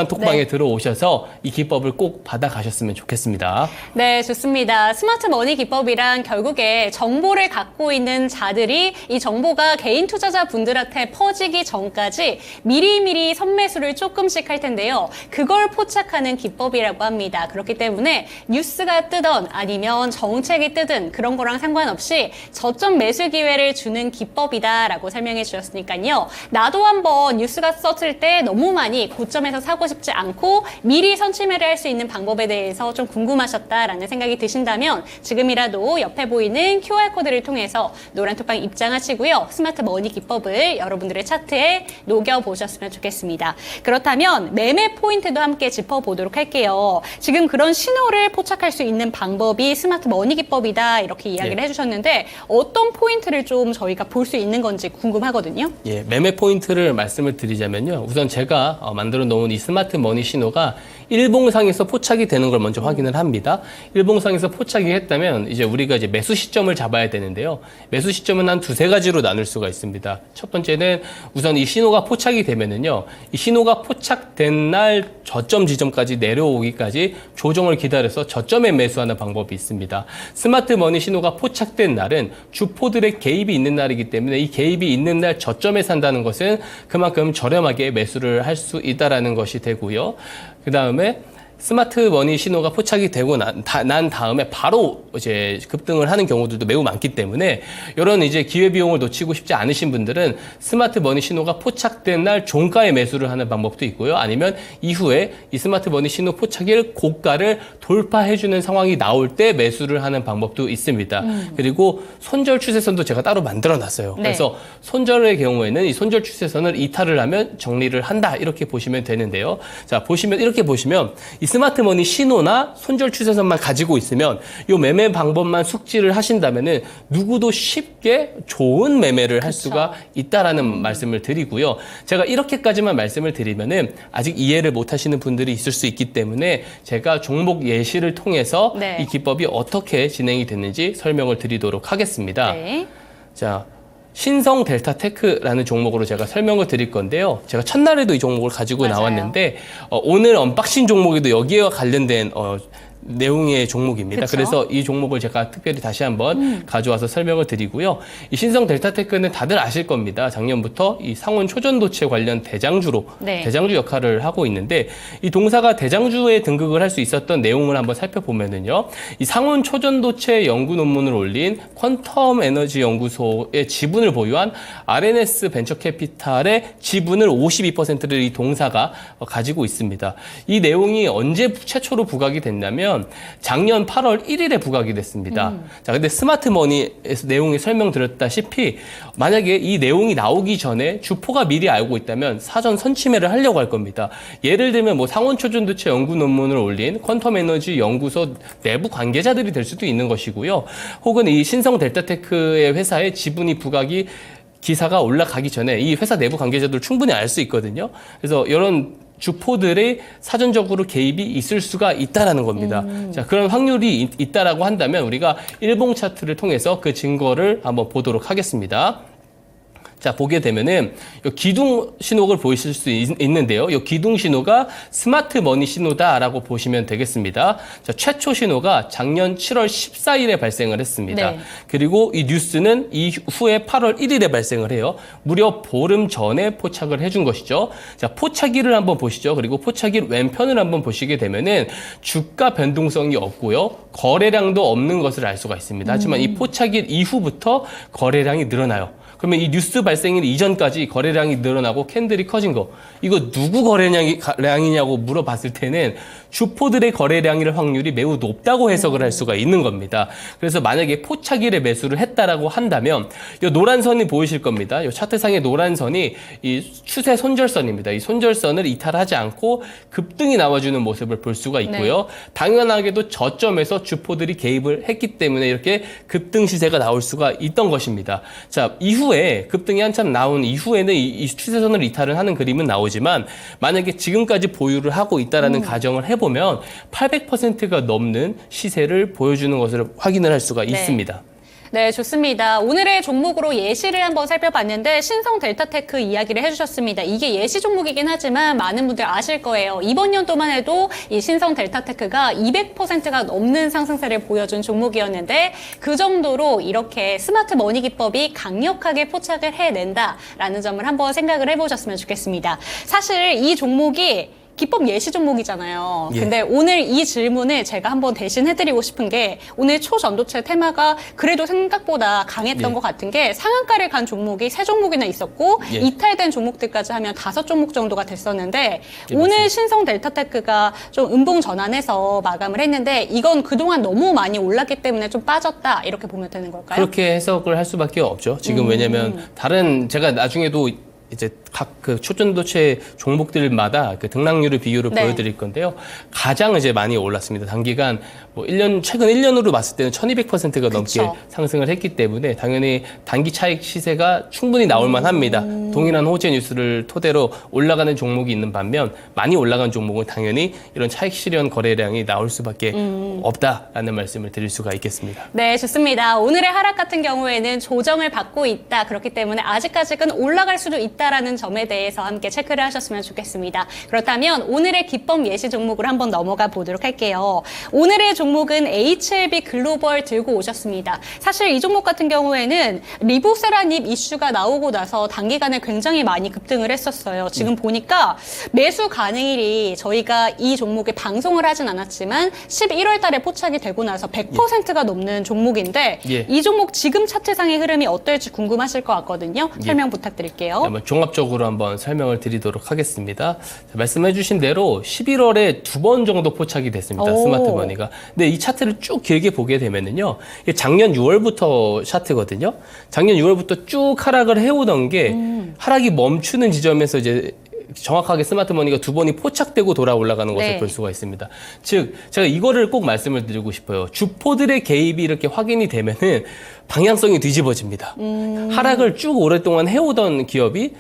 톡방에 네. 들어오셔서 이 기법을 꼭 받아가셨으면 좋겠습니다. 네, 좋습니다. 스마트 머니 기법이란 결국에 정보를 갖고 있는 자들이 이 정보가 개인 투자자분들한테 퍼지기 전까지 미리미리 선매수를 조금씩 할 텐데요. 그걸 포착하는 기법이라고 합니다. 그렇기 때문에 뉴스가 뜨던 아니면 정책이 뜨든 그런 거랑 상관없이 저점 매수 기회를 주는 기법이다라고 설명해 주셨으니까요. 나도 한번 뉴스가 썼을 때 너무 많이 고점에서 사고 싶지 않고 미리 선취매를 할 수 있는 방법에 대해서 좀 궁금하셨다라는 생각이 드신다면 지금이라도 옆에 보이는 QR코드를 통해서 노란톡방 입장하시고요. 스마트 머니 기법을 여러분들의 차트에 녹여보셨으면 좋겠습니다. 그렇다면 매매 포인트도 함께 짚어보도록 할게요. 지금 그런 신호를 포착할 수 있는 방법이 스마트 머니 기법이다 이렇게 이야기를 네. 해주셨는데 어떤 포인트를 좀 저희가 볼 수 있는 건지 궁금하거든요. 예, 매매 포인트를 말씀을 드리자면요. 우선 제가 만들어 놓은 이 스마트 머니 신호가 일봉상에서 포착이 되는 걸 먼저 확인을 합니다. 일봉상에서 포착이 했다면 이제 우리가 이제 매수 시점을 잡아야 되는데요. 매수 시점은 한 두세 가지로 나눌 수가 있습니다. 첫 번째는 우선 이 신호가 포착이 되면은요. 이 신호가 포착된 날 저점 지점까지 내려오기까지 조정을 기다려서 저점에 매수하는 방법이 있습니다. 스마트 머니 신호가 포착된 날은 주포들의 개입이 있는 날이기 때문에 이 개입이 있는 날 저점에 산다는 것은 그만큼 저렴하게 매수를 할 수 있다라는 것이 되고요. 그 다음에 스마트 머니 신호가 포착이 되고 난 다음에 바로 이제 급등을 하는 경우들도 매우 많기 때문에 이런 이제 기회비용을 놓치고 싶지 않으신 분들은 스마트 머니 신호가 포착된 날 종가에 매수를 하는 방법도 있고요. 아니면 이후에 이 스마트 머니 신호 포착일 고가를 돌파해주는 상황이 나올 때 매수를 하는 방법도 있습니다. 그리고 손절 추세선도 제가 따로 만들어 놨어요. 네. 그래서 손절의 경우에는 이 손절 추세선을 이탈을 하면 정리를 한다 이렇게 보시면 되는데요. 자, 이렇게 보시면 이 스마트 머니 신호나 손절 추세선만 가지고 있으면 이 매매 방법만 숙지를 하신다면은 누구도 쉽게 좋은 매매를 할 수가 있다라는 말씀을 드리고요. 제가 이렇게까지만 말씀을 드리면은 아직 이해를 못 하시는 분들이 있을 수 있기 때문에 제가 종목 예시를 통해서 네. 이 기법이 어떻게 진행이 됐는지 설명을 드리도록 하겠습니다. 네. 자, 신성 델타 테크라는 종목으로 제가 설명을 드릴 건데요. 제가 첫날에도 이 종목을 가지고 맞아요. 나왔는데 오늘 언박싱 종목에도 여기와 관련된 내용의 종목입니다. 그쵸? 그래서 이 종목을 제가 특별히 다시 한번 가져와서 설명을 드리고요. 이 신성 델타테크는 다들 아실 겁니다. 작년부터 이 상온 초전도체 관련 대장주로 네. 대장주 역할을 하고 있는데 이 동사가 대장주에 등극을 할 수 있었던 내용을 한번 살펴보면은요. 이 상온 초전도체 연구 논문을 올린 퀀텀 에너지 연구소의 지분을 보유한 RNS 벤처캐피탈의 지분을 52%를 이 동사가 가지고 있습니다. 이 내용이 언제 최초로 부각이 됐냐면 작년 8월 1일에 부각이 됐습니다. 자, 근데 스마트 머니에서 내용이 설명드렸다시피 만약에 이 내용이 나오기 전에 주포가 미리 알고 있다면 사전 선취매를 하려고 할 겁니다. 예를 들면 뭐 상온초전도체 연구 논문을 올린 퀀텀 에너지 연구소 내부 관계자들이 될 수도 있는 것이고요. 혹은 이 신성 델타테크의 회사의 지분이 부각이 기사가 올라가기 전에 이 회사 내부 관계자들 충분히 알 수 있거든요. 그래서 이런 주포들의 사전적으로 개입이 있을 수가 있다라는 겁니다. 자, 그런 확률이 있다라고 한다면 우리가 일봉 차트를 통해서 그 증거를 한번 보도록 하겠습니다. 자, 보게 되면은 이 기둥 신호를 보이실 수 있는데요. 이 기둥 신호가 스마트 머니 신호다라고 보시면 되겠습니다. 자, 최초 신호가 작년 7월 14일에 발생을 했습니다. 네. 그리고 이 뉴스는 이후에 8월 1일에 발생을 해요. 무려 보름 전에 포착을 해준 것이죠. 자, 포착일을 한번 보시죠. 그리고 포착일 왼편을 한번 보시게 되면은 주가 변동성이 없고요. 거래량도 없는 것을 알 수가 있습니다. 하지만 이 포착일 이후부터 거래량이 늘어나요. 그러면 이 뉴스 발생일 이전까지 거래량이 늘어나고 캔들이 커진 거, 이거 누구 거래량이냐고 물어봤을 때는 주포들의 거래량일 확률이 매우 높다고 해석을 할 수가 있는 겁니다. 그래서 만약에 포착일에 매수를 했다라고 한다면 이 노란 선이 보이실 겁니다. 이 차트상의 노란 선이 이 추세 손절선입니다. 이 손절선을 이탈하지 않고 급등이 나와주는 모습을 볼 수가 있고요. 당연하게도 저점에서 주포들이 개입을 했기 때문에 이렇게 급등 시세가 나올 수가 있던 것입니다. 자, 이후에 급등이 한참 나온 이후에는 이 추세선을 이탈을 하는 그림은 나오지만 만약에 지금까지 보유를 하고 있다라는 가정을 해보면 800%가 넘는 시세를 보여주는 것을 확인을 할 수가 있습니다. 네, 좋습니다. 오늘의 종목으로 예시를 한번 살펴봤는데 신성 델타테크 이야기를 해주셨습니다. 이게 예시 종목이긴 하지만 많은 분들 아실 거예요. 이번 연도만 해도 이 신성 델타테크가 200%가 넘는 상승세를 보여준 종목이었는데 그 정도로 이렇게 스마트 머니 기법이 강력하게 포착을 해낸다라는 점을 한번 생각을 해보셨으면 좋겠습니다. 사실 이 종목이 기법 예시 종목이잖아요. 예. 근데 오늘 이 질문을 제가 한번 대신 해드리고 싶은 게 오늘 초전도체 테마가 그래도 생각보다 강했던 예. 것 같은 게 상한가를 간 종목이 3종목이나 있었고 예. 이탈된 종목들까지 하면 5종목 정도가 됐었는데 예, 오늘 맞습니다. 신성 델타테크가 좀 음봉 전환해서 마감을 했는데 이건 그동안 너무 많이 올랐기 때문에 좀 빠졌다 이렇게 보면 되는 걸까요? 그렇게 해석을 할 수밖에 없죠. 지금 왜냐면 다른 제가 나중에도 이제 각 그 초전도체 종목들마다 그 등락률을 비율을 네. 보여드릴 건데요. 가장 이제 많이 올랐습니다. 단기간 뭐 최근 1년으로 봤을 때는 1200%가 넘게 그쵸. 상승을 했기 때문에 당연히 단기 차익 시세가 충분히 나올 만합니다. 동일한 호재 뉴스를 토대로 올라가는 종목이 있는 반면 많이 올라간 종목은 당연히 이런 차익 실현 거래량이 나올 수밖에 없다라는 말씀을 드릴 수가 있겠습니다. 네, 좋습니다. 오늘의 하락 같은 경우에는 조정을 받고 있다. 그렇기 때문에 아직까지는 올라갈 수도 있다라는 점에 대해서 함께 체크를 하셨으면 좋겠습니다. 그렇다면 오늘의 기법 예시 종목으로 한번 넘어가 보도록 할게요. 오늘의 종목은 HLB 글로벌 들고 오셨습니다. 사실 이 종목 같은 경우에는 리보세라닙 이슈가 나오고 나서 단기간에 굉장히 많이 급등을 했었어요. 지금 보니까 매수 가능일이 저희가 이 종목에 방송을 하진 않았지만 11월 달에 포착이 되고 나서 100%가 넘는 종목인데 예. 이 종목 지금 차트상의 흐름이 어떨지 궁금하실 것 같거든요. 설명 부탁드릴게요. 한번 종합적으로 한번 설명을 드리도록 하겠습니다. 자, 말씀해 주신 대로 11월에 2번 정도 포착이 됐습니다. 오. 스마트머니가. 근데 이 차트를 쭉 길게 보게 되면은요. 이게 작년 6월부터 차트거든요. 작년 6월부터 쭉 하락을 해오던 게 하락이 멈추는 지점에서 이제 정확하게 스마트머니가 2번이 포착되고 돌아 올라가는 것을 네. 볼 수가 있습니다. 즉, 제가 이거를 꼭 말씀을 드리고 싶어요. 주포들의 개입이 이렇게 확인이 되면은 방향성이 뒤집어집니다. 하락을 쭉 오랫동안 해오던 기업이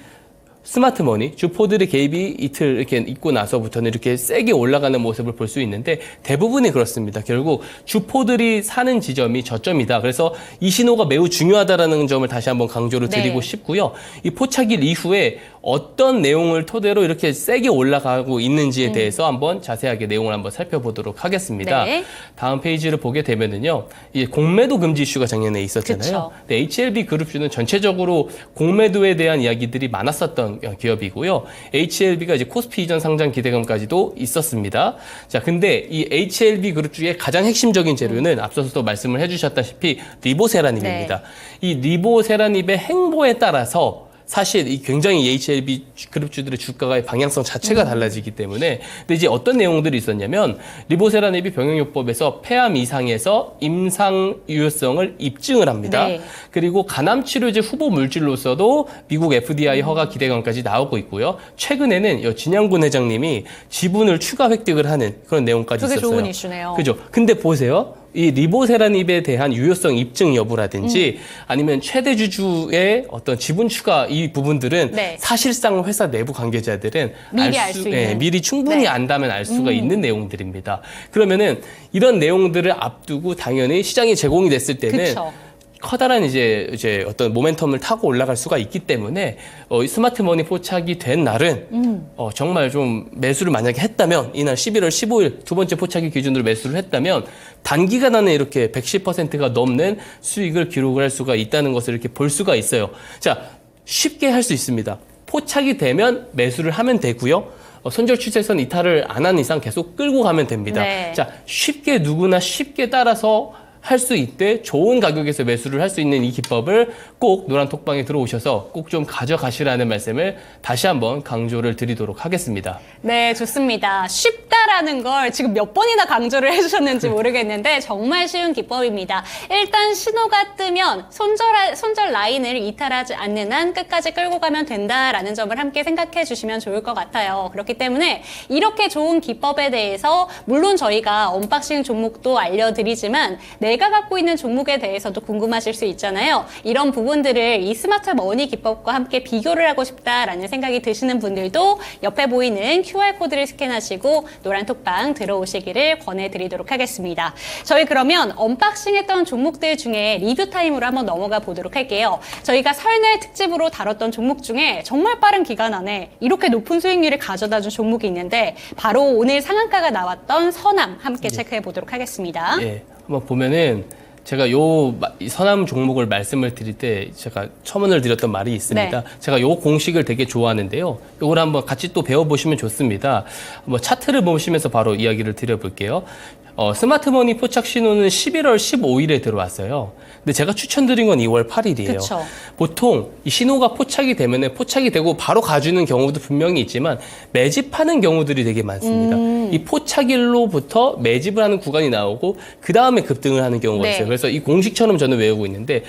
스마트머니, 주포들의 개입이 이틀 이렇게 있고 나서부터는 이렇게 세게 올라가는 모습을 볼 수 있는데 대부분이 그렇습니다. 결국 주포들이 사는 지점이 저점이다. 그래서 이 신호가 매우 중요하다라는 점을 다시 한번 강조를 드리고 네. 싶고요. 이 포착일 이후에 어떤 내용을 토대로 이렇게 세게 올라가고 있는지에 대해서 한번 자세하게 내용을 한번 살펴보도록 하겠습니다. 네. 다음 페이지를 보게 되면은요, 이제 공매도 금지 이슈가 작년에 있었잖아요. 그쵸. 네, HLB 그룹주는 전체적으로 공매도에 대한 이야기들이 많았었던 기업이고요. HLB가 이제 코스피 이전 상장 기대감까지도 있었습니다. 자, 근데 이 HLB 그룹주의 가장 핵심적인 재료는 앞서서도 말씀을 해주셨다시피 리보세라닙입니다. 이 리보세라닙의 행보에 따라서 사실 이 굉장히 HLB 그룹주들의 주가의 방향성 자체가 달라지기 때문에 근데 이제 어떤 내용들이 있었냐면 리보세라닙이 병용요법에서 폐암 이상에서 임상 유효성을 입증을 합니다. 네. 그리고 간암 치료제 후보 물질로서도 미국 FDI 허가 기대감까지 나오고 있고요. 최근에는 진양군 회장님이 지분을 추가 획득을 하는 그런 내용까지 그게 있었어요. 좋은 이슈네요. 그죠? 근데 보세요. 이 리보세라닙에 대한 유효성 입증 여부라든지 아니면 최대 주주의 어떤 지분 추가 이 부분들은 네. 사실상 회사 내부 관계자들은 미리 알 수 있는. 미리 충분히 네. 안다면 알 수가 있는 내용들입니다. 그러면은 이런 내용들을 앞두고 당연히 시장이 제공이 됐을 때는 그쵸. 커다란 이제 어떤 모멘텀을 타고 올라갈 수가 있기 때문에 이 스마트머니 포착이 된 날은 정말 좀 매수를 만약에 했다면 이날 11월 15일 두 번째 포착이 기준으로 매수를 했다면 단기간 안에 이렇게 110%가 넘는 수익을 기록을 할 수가 있다는 것을 이렇게 볼 수가 있어요. 자, 쉽게 할 수 있습니다. 포착이 되면 매수를 하면 되고요. 손절 추세선 이탈을 안 한 이상 계속 끌고 가면 됩니다. 네. 자, 쉽게 누구나 쉽게 따라서 할 수 있되 좋은 가격에서 매수를 할 수 있는 이 기법을 꼭 노란톡방에 들어오셔서 꼭 좀 가져가시라는 말씀을 다시 한번 강조를 드리도록 하겠습니다. 네, 좋습니다. 쉽다라는 걸 지금 몇 번이나 강조를 해주셨는지 모르겠는데 정말 쉬운 기법입니다. 일단 신호가 뜨면 손절 라인을 이탈하지 않는 한 끝까지 끌고 가면 된다라는 점을 함께 생각해 주시면 좋을 것 같아요. 그렇기 때문에 이렇게 좋은 기법에 대해서 물론 저희가 언박싱 종목도 알려드리지만 내가 갖고 있는 종목에 대해서도 궁금하실 수 있잖아요. 이런 부분들을 이 스마트 머니 기법과 함께 비교를 하고 싶다라는 생각이 드시는 분들도 옆에 보이는 QR코드를 스캔하시고 노란 톡방 들어오시기를 권해드리도록 하겠습니다. 저희 그러면 언박싱했던 종목들 중에 리뷰 타임으로 한번 넘어가 보도록 할게요. 저희가 설날 특집으로 다뤘던 종목 중에 정말 빠른 기간 안에 이렇게 높은 수익률을 가져다 준 종목이 있는데 바로 오늘 상한가가 나왔던 선암 함께 체크해 보도록 하겠습니다. 예, 한번 보면은 제가 이 선암 종목을 말씀을 드릴 때 제가 첨언을 드렸던 말이 있습니다. 네. 제가 요 공식을 되게 좋아하는데요. 요걸 한번 같이 또 배워보시면 좋습니다. 한번 차트를 보시면서 바로 이야기를 드려볼게요. 스마트머니 포착 신호는 11월 15일에 들어왔어요. 근데 제가 추천드린 건 2월 8일이에요. 그쵸. 보통 이 신호가 포착이 되면은 포착이 되고 바로 가주는 경우도 분명히 있지만 매집하는 경우들이 되게 많습니다. 이 포착일로부터 매집을 하는 구간이 나오고 그 다음에 급등을 하는 경우가 네. 있어요. 그래서 이 공식처럼 저는 외우고 있는데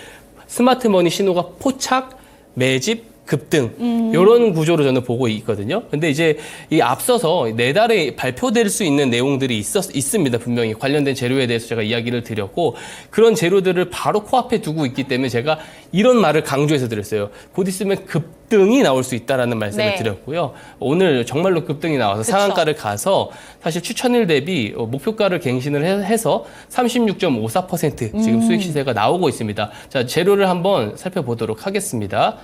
스마트머니 신호가 포착, 매집, 급등 이런 구조로 저는 보고 있거든요. 근데 이제 이 앞서서 내달에 발표될 수 있는 내용들이 있습니다. 분명히 관련된 재료에 대해서 제가 이야기를 드렸고 그런 재료들을 바로 코앞에 두고 있기 때문에 제가 이런 말을 강조해서 드렸어요. 곧 있으면 급등이 나올 수 있다라는 말씀을 네. 드렸고요. 오늘 정말로 급등이 나와서 그쵸. 상한가를 가서 사실 추천일 대비 목표가를 갱신을 해서 36.54% 지금 수익 시세가 나오고 있습니다. 자, 재료를 한번 살펴보도록 하겠습니다.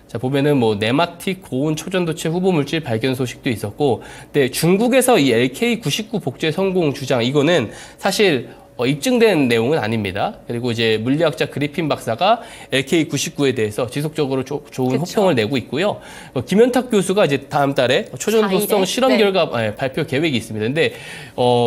자, 보면은 뭐 네마틱 고온 초전도체 후보 물질 발견 소식도 있었고, 근데 중국에서 이 LK99 복제 성공 주장 이거는 사실 입증된 내용은 아닙니다. 그리고 이제 물리학자 그리핀 박사가 LK99에 대해서 지속적으로 좋은 그쵸. 호평을 내고 있고요. 김현탁 교수가 이제 다음 달에 초전도성 4일에? 실험 네. 결과 발표 계획이 있습니다. 근데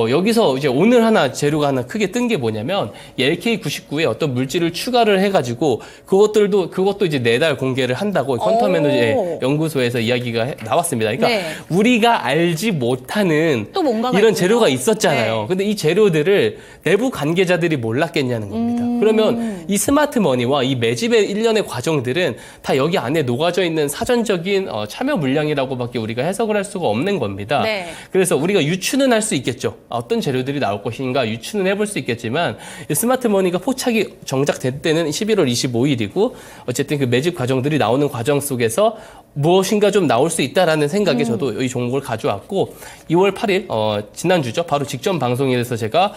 여기서 이제 오늘 재료가 하나 크게 뜬 게 뭐냐면 이 LK99에 어떤 물질을 추가를 해가지고 그것도 이제 내달 공개를 한다고 퀀텀 에너지 연구소에서 이야기가 나왔습니다. 그러니까 네. 우리가 알지 못하는 또 뭔가가 이런 있군요. 재료가 있었잖아요. 네. 근데 이 재료들을 내부 관계자들이 몰랐겠냐는 겁니다. 그러면 이 스마트 머니와 이 매집의 일련의 과정들은 다 여기 안에 녹아져 있는 사전적인 참여 물량이라고밖에 우리가 해석을 할 수가 없는 겁니다. 네. 그래서 우리가 유추는 할 수 있겠죠. 어떤 재료들이 나올 것인가 유추는 해볼 수 있겠지만 이 스마트 머니가 포착이 정작 될 때는 11월 25일이고 어쨌든 그 매집 과정들이 나오는 과정 속에서 무엇인가 좀 나올 수 있다라는 생각에 저도 이 종목을 가져왔고 2월 8일 지난주죠. 바로 직전 방송에서 제가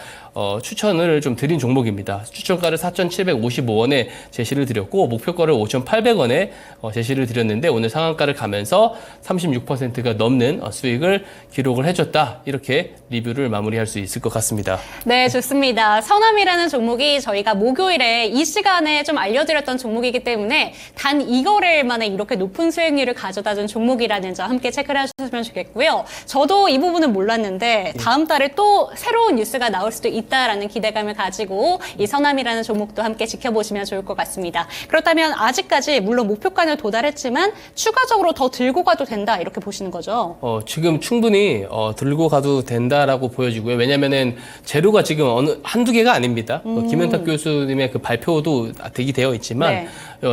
추천을 좀 드린 종목입니다. 추천가를 4,755원에 제시를 드렸고 목표가를 5,800원에 제시를 드렸는데 오늘 상한가를 가면서 36%가 넘는 수익을 기록을 해줬다. 이렇게 리뷰를 마무리할 수 있을 것 같습니다. 네, 좋습니다. 선암이라는 종목이 저희가 목요일에 이 시간에 좀 알려드렸던 종목이기 때문에 단 이거를 만에 이렇게 높은 수익률을 가져다 준 종목이라는 점 함께 체크를 하셨으면 좋겠고요. 저도 이 부분은 몰랐는데 다음 달에 또 새로운 뉴스가 나올 수도 있다라는 기대감을 가지고 이 선암이라는 종목도 함께 지켜보시면 좋을 것 같습니다. 그렇다면 아직까지 물론 목표가는 도달했지만 추가적으로 더 들고 가도 된다 이렇게 보시는 거죠? 지금 충분히 들고 가도 된다라고 보여지고요. 왜냐면은 재료가 지금 한두 개가 아닙니다. 김현탁 교수님의 그 발표도 대기되어 있지만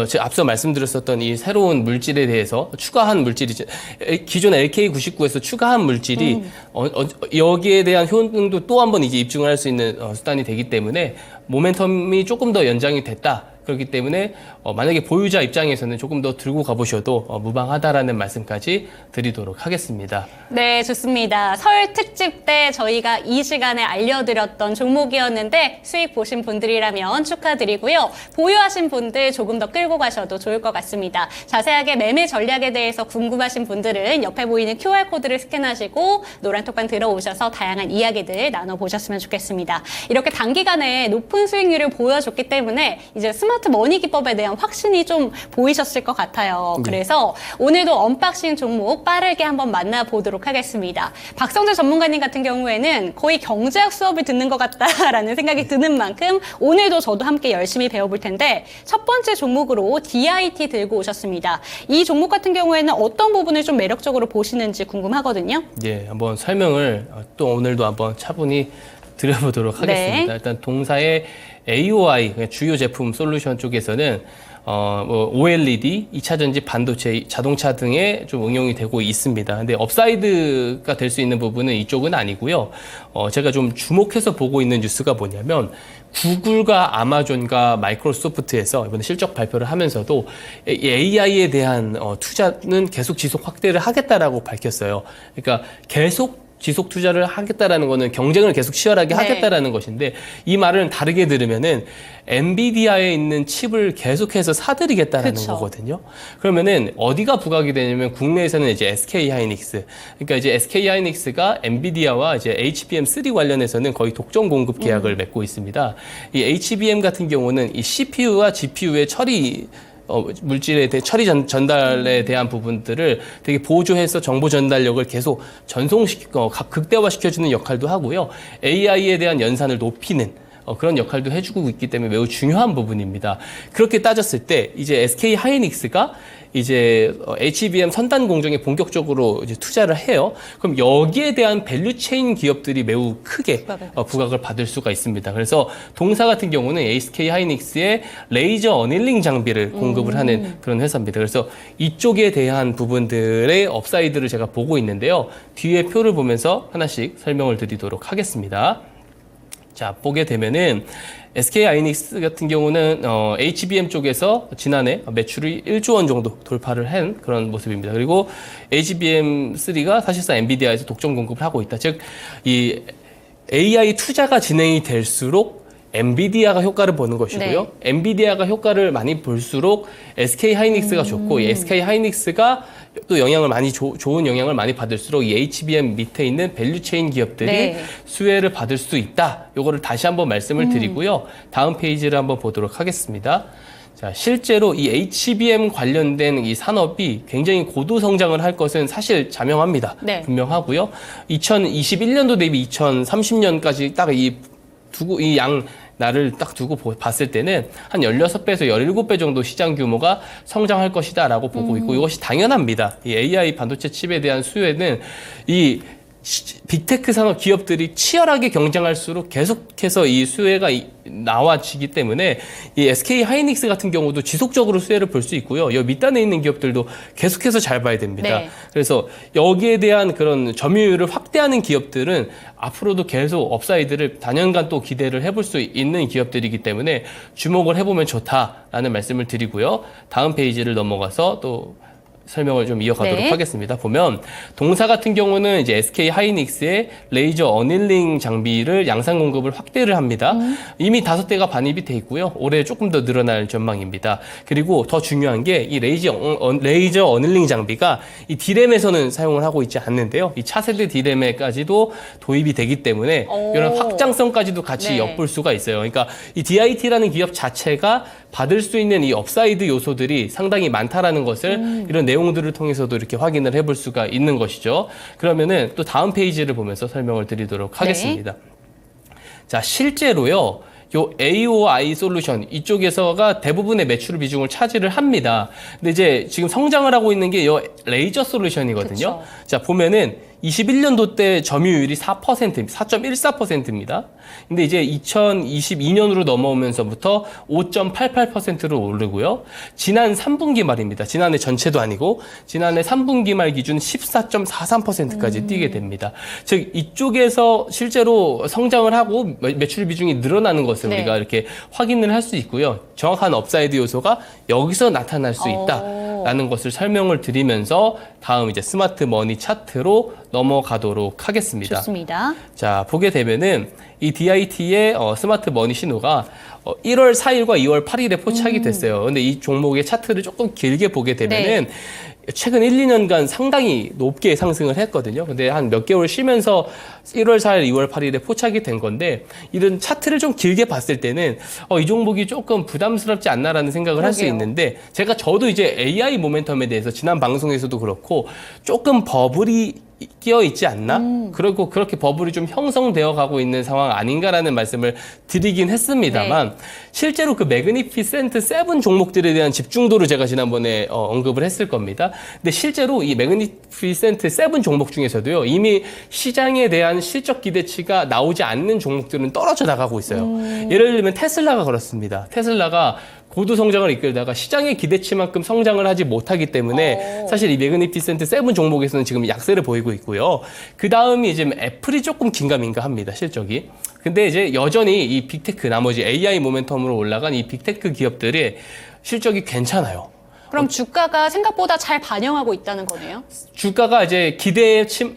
제가 앞서 말씀드렸었던 이 새로운 물질에 대해서 추가한 물질이 기존 LK99에서 추가한 물질이 여기에 대한 효능도 또 한 번 이제 입증을 할 수 있는 수단이 되기 때문에 모멘텀이 조금 더 연장이 됐다. 그렇기 때문에 만약에 보유자 입장에서는 조금 더 들고 가보셔도 무방하다라는 말씀까지 드리도록 하겠습니다. 네, 좋습니다. 설 특집 때 저희가 이 시간에 알려드렸던 종목이었는데 수익 보신 분들이라면 축하드리고요. 보유하신 분들 조금 더 끌고 가셔도 좋을 것 같습니다. 자세하게 매매 전략에 대해서 궁금하신 분들은 옆에 보이는 QR코드를 스캔하시고 노란 톡방 들어오셔서 다양한 이야기들 나눠보셨으면 좋겠습니다. 이렇게 단기간에 높은 수익률을 보여줬기 때문에 이제 스마트 머니 기법에 대한 확신이 좀 보이셨을 것 같아요. 그래서 오늘도 언박싱 종목 빠르게 한번 만나보도록 하겠습니다. 박성재 전문가님 같은 경우에는 거의 경제학 수업을 듣는 것 같다라는 생각이 드는 만큼 오늘도 저도 함께 열심히 배워볼 텐데 첫 번째 종목으로 DIT 들고 오셨습니다. 이 종목 같은 경우에는 어떤 부분을 좀 매력적으로 보시는지 궁금하거든요. 예, 한번 설명을 또 오늘도 한번 차분히 드려보도록 하겠습니다. 네. 일단 동사의 AOI, 주요 제품 솔루션 쪽에서는 OLED, 2차 전지, 반도체, 자동차 등에 좀 응용이 되고 있습니다. 근데 업사이드가 될 수 있는 부분은 이쪽은 아니고요. 제가 좀 주목해서 보고 있는 뉴스가 뭐냐면 구글과 아마존과 마이크로소프트에서 이번에 실적 발표를 하면서도 AI에 대한 투자는 계속 지속 확대를 하겠다라고 밝혔어요. 그러니까 계속 지속 투자를 하겠다라는 거는 경쟁을 계속 치열하게 네. 하겠다라는 것인데 이 말을 다르게 들으면은 엔비디아에 있는 칩을 계속해서 사들이겠다라는 그쵸. 거거든요. 그러면은 어디가 부각이 되냐면 국내에서는 이제 SK 하이닉스. 그러니까 이제 SK 하이닉스가 엔비디아와 이제 HBM3 관련해서는 거의 독점 공급 계약을 맺고 있습니다. 이 HBM 같은 경우는 이 CPU와 GPU의 처리 물질에 대해 처리 전달에 대한 부분들을 되게 보조해서 정보 전달력을 계속 극대화시켜주는 역할도 하고요. AI에 대한 연산을 높이는 그런 역할도 해주고 있기 때문에 매우 중요한 부분입니다. 그렇게 따졌을 때 이제 SK 하이닉스가 이제 HBM 선단 공정에 본격적으로 이제 투자를 해요. 그럼 여기에 대한 밸류체인 기업들이 매우 크게 부각을 받을 수가 있습니다. 그래서 동사 같은 경우는 SK 하이닉스의 레이저 어닐링 장비를 공급을 하는 그런 회사입니다. 그래서 이쪽에 대한 부분들의 업사이드를 제가 보고 있는데요. 뒤에 표를 보면서 하나씩 설명을 드리도록 하겠습니다. 자, 보게 되면은 SK 하이닉스 같은 경우는 HBM 쪽에서 지난해 매출이 1조 원 정도 돌파를 한 그런 모습입니다. 그리고 HBM3가 사실상 엔비디아에서 독점 공급을 하고 있다. 즉, 이 AI 투자가 진행이 될수록 엔비디아가 효과를 보는 것이고요. 네. 엔비디아가 효과를 많이 볼수록 SK 하이닉스가 좋고 이 SK 하이닉스가 또 영향을 많이 좋은 영향을 많이 받을수록 이 HBM 밑에 있는 밸류체인 기업들이 네. 수혜를 받을 수 있다. 요거를 다시 한번 말씀을 드리고요. 다음 페이지를 한번 보도록 하겠습니다. 자, 실제로 이 HBM 관련된 이 산업이 굉장히 고도 성장을 할 것은 사실 자명합니다. 네. 분명하고요. 2021년도 대비 2030년까지 딱 이 양 나를 딱 두고 봤을 때는 한 16배에서 17배 정도 시장 규모가 성장할 것이다라고 보고 있고 이것이 당연합니다. 이 AI 반도체 칩에 대한 수요에는 이 빅테크 산업 기업들이 치열하게 경쟁할수록 계속해서 이 수혜가 나와지기 때문에 이 SK 하이닉스 같은 경우도 지속적으로 수혜를 볼 수 있고요. 이 밑단에 있는 기업들도 계속해서 잘 봐야 됩니다. 네. 그래서 여기에 대한 그런 점유율을 확대하는 기업들은 앞으로도 계속 업사이드를 단연간 또 기대를 해볼 수 있는 기업들이기 때문에 주목을 해보면 좋다라는 말씀을 드리고요. 다음 페이지를 넘어가서 또 설명을 좀 이어가도록 네. 하겠습니다. 보면 동사 같은 경우는 이제 SK 하이닉스의 레이저 어닐링 장비를 양산 공급을 확대를 합니다. 이미 5대가 반입이 돼 있고요. 올해 조금 더 늘어날 전망입니다. 그리고 더 중요한 게 이 레이저 어닐링 장비가 이 D램에서는 사용을 하고 있지 않는데요. 이 차세대 D램에까지도 도입이 되기 때문에 이런 확장성까지도 같이 네. 엿볼 수가 있어요. 그러니까 이 DIT라는 기업 자체가 받을 수 있는 이 업사이드 요소들이 상당히 많다라는 것을 이런 내용들을 통해서도 이렇게 확인을 해볼 수가 있는 것이죠. 그러면은 또 다음 페이지를 보면서 설명을 드리도록 하겠습니다. 자, 실제로요. 요 AOI 솔루션 이쪽에서가 대부분의 매출 비중을 차지를 합니다. 근데 이제 지금 성장을 하고 있는 게 요 레이저 솔루션이거든요. 그쵸. 자, 보면은 21년도 때 점유율이 4.14%입니다. 근데 이제 2022년으로 넘어오면서부터 5.88%로 오르고요. 지난 3분기 말입니다. 지난해 전체도 아니고 지난해 3분기 말 기준 14.43%까지 뛰게 됩니다. 즉 이쪽에서 실제로 성장을 하고 매출 비중이 늘어나는 것을 네. 우리가 이렇게 확인을 할 수 있고요. 정확한 업사이드 요소가 여기서 나타날 수 있다. 라는 것을 설명을 드리면서 다음 이제 스마트 머니 차트로 넘어가도록 하겠습니다. 좋습니다. 자, 보게 되면은 이 DIT의 스마트 머니 신호가 1월 4일과 2월 8일에 포착이 됐어요. 근데 이 종목의 차트를 조금 길게 보게 되면은 최근 1, 2년간 상당히 높게 상승을 했거든요. 근데 한 몇 개월 쉬면서 1월 4일, 2월 8일에 포착이 된 건데 이런 차트를 좀 길게 봤을 때는 이 종목이 조금 부담스럽지 않나라는 생각을 할 수 그러게요. 있는데 저도 이제 AI 모멘텀에 대해서 지난 방송에서도 그렇고 조금 버블이 끼어 있지 않나? 그리고 그렇게 버블이 좀 형성되어 가고 있는 상황 아닌가라는 말씀을 드리긴 했습니다만 실제로 그 매그니피센트 7 종목들에 대한 집중도를 제가 지난번에 언급을 했을 겁니다. 근데 실제로 이 매그니피센트 7 종목 중에서도요, 이미 시장에 대한 실적 기대치가 나오지 않는 종목들은 떨어져 나가고 있어요. 예를 들면 테슬라가 그렇습니다. 테슬라가 고도 성장을 이끌다가 시장의 기대치만큼 성장을 하지 못하기 때문에 사실 이 매그니피센트 7 종목에서는 지금 약세를 보이고 있고요. 그 다음이 이제 애플이 조금 긴가민가합니다, 실적이. 근데 이제 여전히 이 빅테크, 나머지 AI 모멘텀으로 올라간 이 빅테크 기업들의 실적이 괜찮아요. 그럼 주가가 생각보다 잘 반영하고 있다는 거네요. 주가가 이제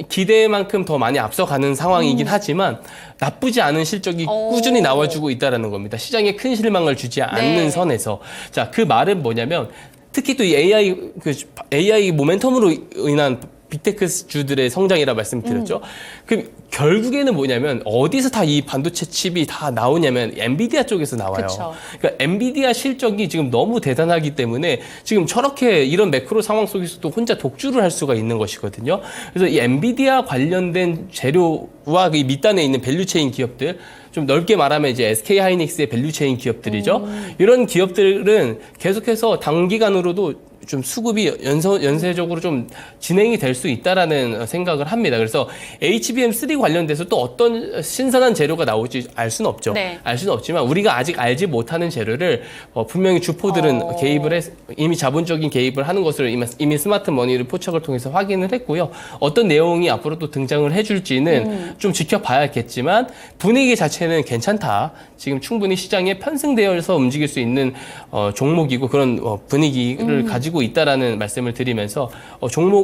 기대만큼 더 많이 앞서가는 상황이긴 하지만 나쁘지 않은 실적이 꾸준히 나와주고 있다는 겁니다. 시장에 큰 실망을 주지 않는 선에서. 자, 그 말은 뭐냐면 특히 또 이 AI 모멘텀으로 인한 빅테크 주들의 성장이라 말씀드렸죠. 그럼 결국에는 뭐냐면 어디서 다 이 반도체 칩이 다 나오냐면 엔비디아 쪽에서 나와요. 그쵸. 그러니까 엔비디아 실적이 지금 너무 대단하기 때문에 지금 저렇게 이런 매크로 상황 속에서도 혼자 독주를 할 수가 있는 것이거든요. 그래서 이 엔비디아 관련된 재료와 이 밑단에 있는 밸류체인 기업들, 좀 넓게 말하면 이제 SK 하이닉스의 밸류체인 기업들이죠. 이런 기업들은 계속해서 단기간으로도 좀 수급이 연쇄적으로 좀 진행이 될 수 있다라는 생각을 합니다. 그래서 HBM3 관련돼서 또 어떤 신선한 재료가 나올지 알 수는 없죠. 네. 알 수는 없지만 우리가 아직 알지 못하는 재료를 분명히 주포들은 이미 자본적인 개입을 하는 것을 이미 스마트 머니를 포착을 통해서 확인을 했고요. 어떤 내용이 앞으로 또 등장을 해줄지는 좀 지켜봐야겠지만 분위기 자체는 괜찮다. 지금 충분히 시장에 편승되어서 움직일 수 있는 종목이고 그런 분위기를 가지고 있다라는 말씀을 드리면서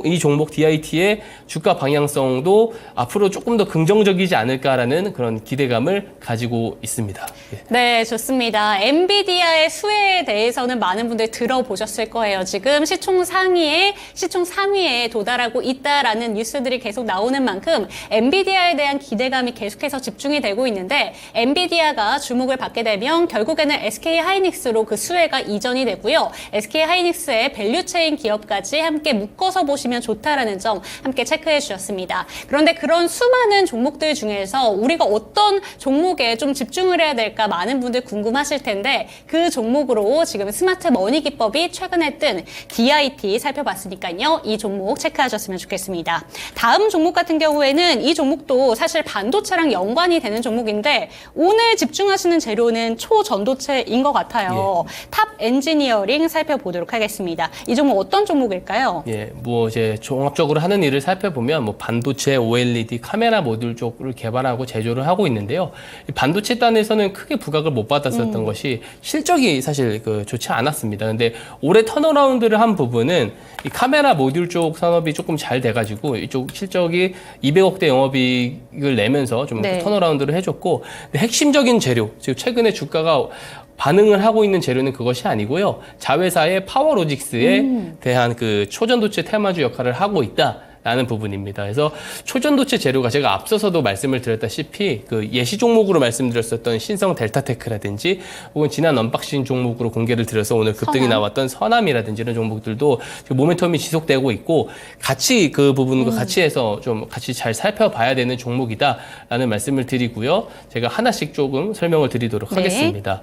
이 종목 DIT의 주가 방향성도 앞으로 조금 더 긍정적이지 않을까라는 그런 기대감을 가지고 있습니다. 네, 좋습니다. 엔비디아의 수혜에 대해서는 많은 분들 들어보셨을 거예요. 지금 시총 3위에 도달하고 있다라는 뉴스들이 계속 나오는 만큼 엔비디아에 대한 기대감이 계속해서 집중이 되고 있는데 엔비디아가 주목을 받게 되면 결국에는 SK 하이닉스로 그 수혜가 이전이 되고요. SK 하이닉스의 밸류체인 기업까지 함께 묶어서 보시면 좋다라는 점 함께 체크해 주셨습니다. 그런데 그런 수많은 종목들 중에서 우리가 어떤 종목에 좀 집중을 해야 될까 많은 분들 궁금하실 텐데 그 종목으로 지금 스마트 머니 기법이 최근에 뜬 DIT 살펴봤으니까요. 이 종목 체크하셨으면 좋겠습니다. 다음 종목 같은 경우에는 이 종목도 사실 반도체랑 연관이 되는 종목인데 오늘 집중하시는 재료는 초전도체인 것 같아요. 탑 엔지니어링 살펴보도록 하겠습니다. 이 종목 어떤 종목일까요? 예, 뭐 이제 종합적으로 하는 일을 살펴보면 뭐 반도체, OLED, 카메라 모듈 쪽을 개발하고 제조를 하고 있는데요. 이 반도체 단에서는 크게 부각을 못 받았었던 것이 실적이 사실 좋지 않았습니다. 근데 올해 턴어라운드를 한 부분은 이 카메라 모듈 쪽 산업이 조금 잘 돼가지고 이쪽 실적이 200억대 영업이익을 내면서 좀 턴어라운드를 해줬고 근데 핵심적인 재료, 즉 최근에 주가가 반응을 하고 있는 재료는 그것이 아니고요. 자회사의 파워로직스에 대한 그 초전도체 테마주 역할을 하고 있다라는 부분입니다. 그래서 초전도체 재료가 제가 앞서서도 말씀을 드렸다시피 그 예시 종목으로 말씀드렸었던 신성 델타테크라든지 혹은 지난 언박싱 종목으로 공개를 드려서 오늘 급등이 나왔던 서남이라든지 이런 종목들도 모멘텀이 지속되고 있고 같이 그 부분과 같이 해서 좀 같이 잘 살펴봐야 되는 종목이다라는 말씀을 드리고요. 제가 하나씩 조금 설명을 드리도록 하겠습니다.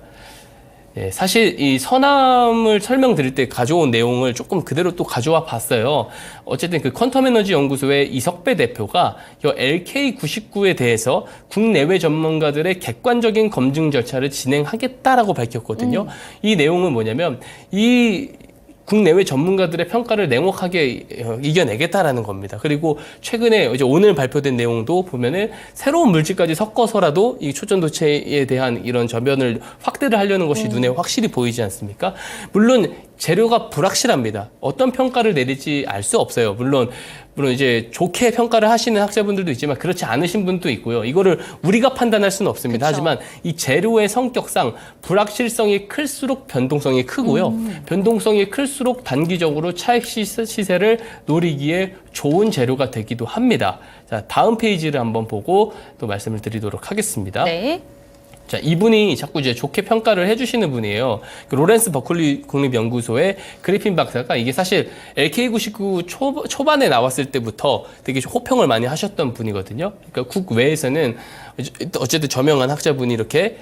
예, 사실 이 서남을 설명드릴 때 가져온 내용을 조금 그대로 또 가져와 봤어요. 어쨌든 그 퀀텀에너지 연구소의 이석배 대표가 이 LK99에 대해서 국내외 전문가들의 객관적인 검증 절차를 진행하겠다라고 밝혔거든요. 이 내용은 뭐냐면 이 국내외 전문가들의 평가를 냉혹하게 이겨내겠다라는 겁니다. 그리고 최근에 이제 오늘 발표된 내용도 보면은 새로운 물질까지 섞어서라도 이 초전도체에 대한 이런 저변을 확대를 하려는 것이 눈에 확실히 보이지 않습니까? 물론 재료가 불확실합니다. 어떤 평가를 내릴지 알 수 없어요. 물론 이제 좋게 평가를 하시는 학자분들도 있지만 그렇지 않으신 분도 있고요. 이거를 우리가 판단할 수는 없습니다. 그쵸. 하지만 이 재료의 성격상 불확실성이 클수록 변동성이 크고요. 변동성이 클수록 단기적으로 차익 시세를 노리기에 좋은 재료가 되기도 합니다. 자, 다음 페이지를 한번 보고 또 말씀을 드리도록 하겠습니다. 네. 자, 이분이 자꾸 이제 좋게 평가를 해주시는 분이에요. 그 로렌스 버클리 국립연구소의 그리핀 박사가 이게 사실 LK99 초반에 나왔을 때부터 되게 호평을 많이 하셨던 분이거든요. 그러니까 국외에서는 어쨌든 저명한 학자분이 이렇게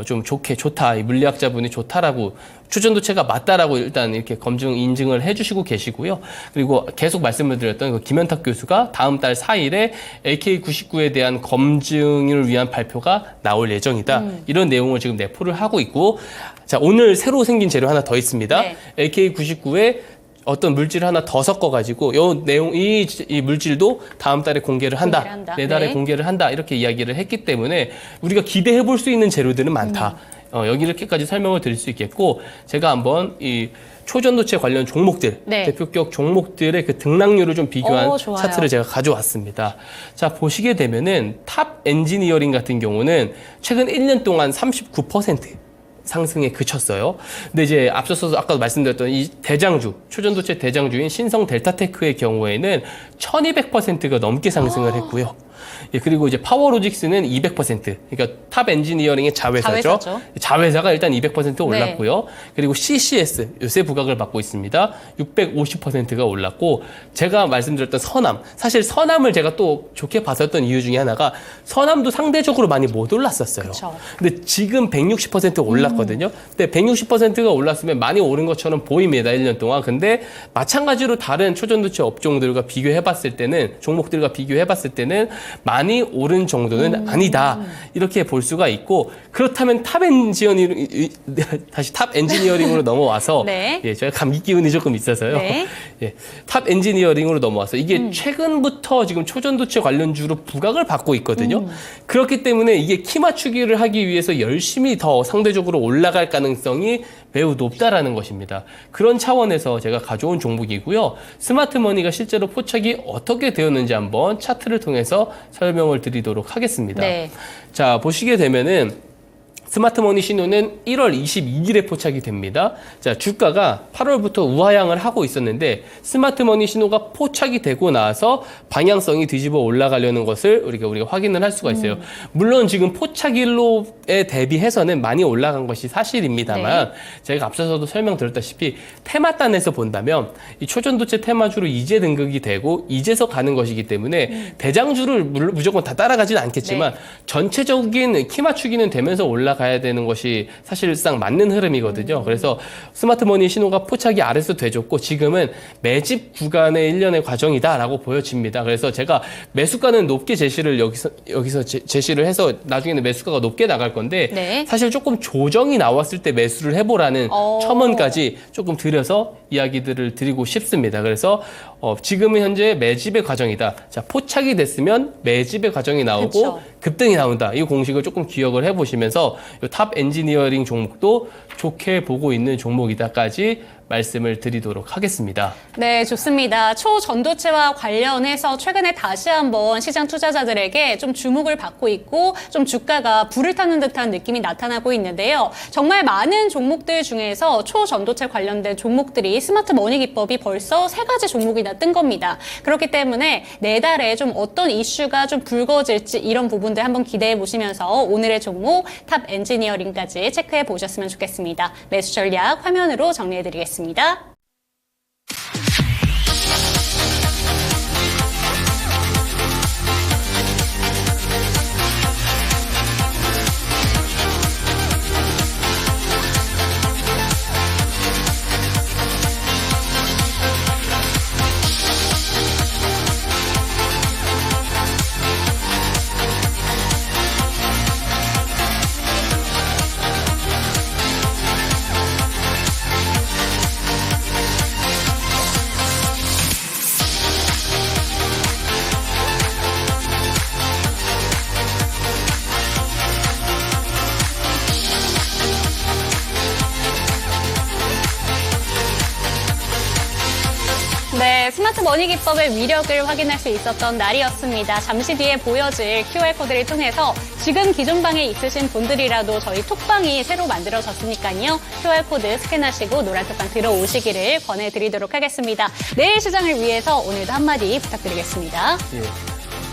좀 좋다, 이 물리학자분이 좋다라고 초전도체가 맞다라고 일단 이렇게 인증을 해주시고 계시고요. 그리고 계속 말씀을 드렸던 그 김현탁 교수가 다음 달 4일에 LK99에 대한 검증을 위한 발표가 나올 예정이다. 이런 내용을 지금 내포를 하고 있고, 자, 오늘 새로 생긴 재료 하나 더 있습니다. 네. LK99에 어떤 물질을 하나 더 섞어가지고 이 물질도 다음 달에 공개를 한다. 내달에 네. 공개를 한다. 이렇게 이야기를 했기 때문에 우리가 기대해 볼 수 있는 재료들은 많다. 여기 이렇게까지 설명을 드릴 수 있겠고, 제가 한번 이 초전도체 관련 종목들, 네. 대표격 종목들의 그 등락률을 좀 비교한 좋아요. 차트를 제가 가져왔습니다. 자, 보시게 되면은 탑 엔지니어링 같은 경우는 최근 1년 동안 39% 상승에 그쳤어요. 근데 이제 앞서서 아까도 말씀드렸던 이 대장주, 초전도체 대장주인 신성 델타테크의 경우에는 1200%가 넘게 상승을 했고요. 예, 그리고 이제 파워로직스는 200%, 그러니까 탑 엔지니어링의 자회사죠. 자회사죠. 자회사가 일단 200% 올랐고요. 그리고 CCS, 요새 부각을 받고 있습니다. 650%가 올랐고, 제가 말씀드렸던 서남, 사실 서남을 제가 또 좋게 봤었던 이유 중에 하나가 서남도 상대적으로 많이 못 올랐었어요. 그쵸. 근데 지금 160% 올랐거든요. 근데 160%가 올랐으면 많이 오른 것처럼 보입니다. 1년 동안. 근데 마찬가지로 다른 초전도체 업종들과 비교해봤을 때는, 종목들과 비교해봤을 때는 많이 오른 정도는 아니다. 이렇게 볼 수가 있고, 그렇다면 탑 엔지니어링으로 넘어와서 네. 예, 제가 감기 기운이 조금 있어서요. 네. 예, 탑 엔지니어링으로 넘어와서 이게 최근부터 지금 초전도체 관련주로 부각을 받고 있거든요. 그렇기 때문에 이게 키 맞추기를 하기 위해서 열심히 더 상대적으로 올라갈 가능성이 매우 높다라는 것입니다. 그런 차원에서 제가 가져온 종목이고요. 스마트머니가 실제로 포착이 어떻게 되었는지 한번 차트를 통해서 설명을 드리도록 하겠습니다. 네. 자, 보시게 되면은 스마트머니 신호는 1월 22일에 포착이 됩니다. 자, 주가가 8월부터 우하향을 하고 있었는데 스마트머니 신호가 포착이 되고 나서 방향성이 뒤집어 올라가려는 것을 우리가 확인을 할 수가 있어요. 물론 지금 포착일로에 대비해서는 많이 올라간 것이 사실입니다만 제가 앞서서도 설명드렸다시피 테마단에서 본다면 이 초전도체 테마주로 이제 등극이 되고 이제서 가는 것이기 때문에 대장주를 무조건 다 따라가지는 않겠지만 전체적인 키 맞추기는 되면서 올라가야 되는 것이 사실상 맞는 흐름이거든요. 그래서 스마트머니 신호가 포착이 아래서 돼줬고 지금은 매집 구간의 일련의 과정이다라고 보여집니다. 그래서 제가 매수가는 높게 제시를 여기서 제시를 해서 나중에는 매수가가 높게 나갈 건데 사실 조금 조정이 나왔을 때 매수를 해보라는 첨언까지 조금 드려서 이야기들을 드리고 싶습니다. 그래서 지금은 현재 매집의 과정이다. 자, 포착이 됐으면 매집의 과정이 나오고 급등이 나온다. 이 공식을 조금 기억을 해보시면서 이 탑 엔지니어링 종목도 좋게 보고 있는 종목이다까지 말씀을 드리도록 하겠습니다. 네, 좋습니다. 초전도체와 관련해서 최근에 다시 한번 시장 투자자들에게 좀 주목을 받고 있고 좀 주가가 불을 타는 듯한 느낌이 나타나고 있는데요. 정말 많은 종목들 중에서 초전도체 관련된 종목들이 스마트 머니 기법이 벌써 3가지 종목이나 뜬 겁니다. 그렇기 때문에 내달에 좀 어떤 이슈가 좀 불거질지 이런 부분들 한번 기대해 보시면서 오늘의 종목 탑 엔지니어링까지 체크해 보셨으면 좋겠습니다. 매수 전략 화면으로 정리해 드리겠습니다. 네, 스마트 머니 기법의 위력을 확인할 수 있었던 날이었습니다. 잠시 뒤에 보여질 QR코드를 통해서 지금 기존방에 있으신 분들이라도 저희 톡방이 새로 만들어졌으니까요. QR코드 스캔하시고 노란 톡방 들어오시기를 권해드리도록 하겠습니다. 내일 시장을 위해서 오늘도 한마디 부탁드리겠습니다. 예.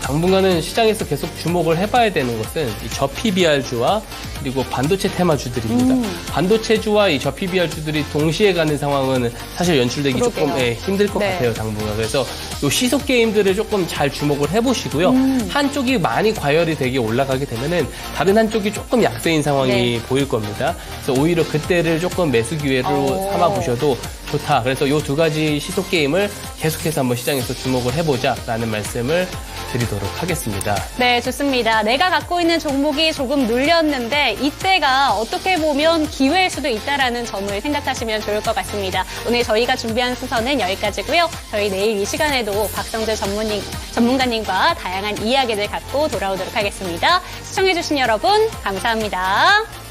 당분간은 시장에서 계속 주목을 해봐야 되는 것은 이 저PBR주와 그리고 반도체 테마주들입니다. 반도체주와 이 저PBR주들이 동시에 가는 상황은 사실 연출되기 그러게요. 조금 힘들 것 네. 같아요, 당분간. 그래서 요 시속 게임들을 조금 잘 주목을 해보시고요. 한쪽이 많이 과열이 되게 올라가게 되면은 다른 한쪽이 조금 약세인 상황이 네. 보일 겁니다. 그래서 오히려 그때를 조금 매수 기회로 삼아보셔도 좋다. 그래서 요 두 가지 시속 게임을 계속해서 한번 시장에서 주목을 해보자라는 말씀을 드리도록 하겠습니다. 네, 좋습니다. 내가 갖고 있는 종목이 조금 눌렸는데 이때가 어떻게 보면 기회일 수도 있다라는 점을 생각하시면 좋을 것 같습니다. 오늘 저희가 준비한 순서는 여기까지고요. 저희 내일 이 시간에도 박성재 전문가님과 다양한 이야기를 갖고 돌아오도록 하겠습니다. 시청해주신 여러분 감사합니다.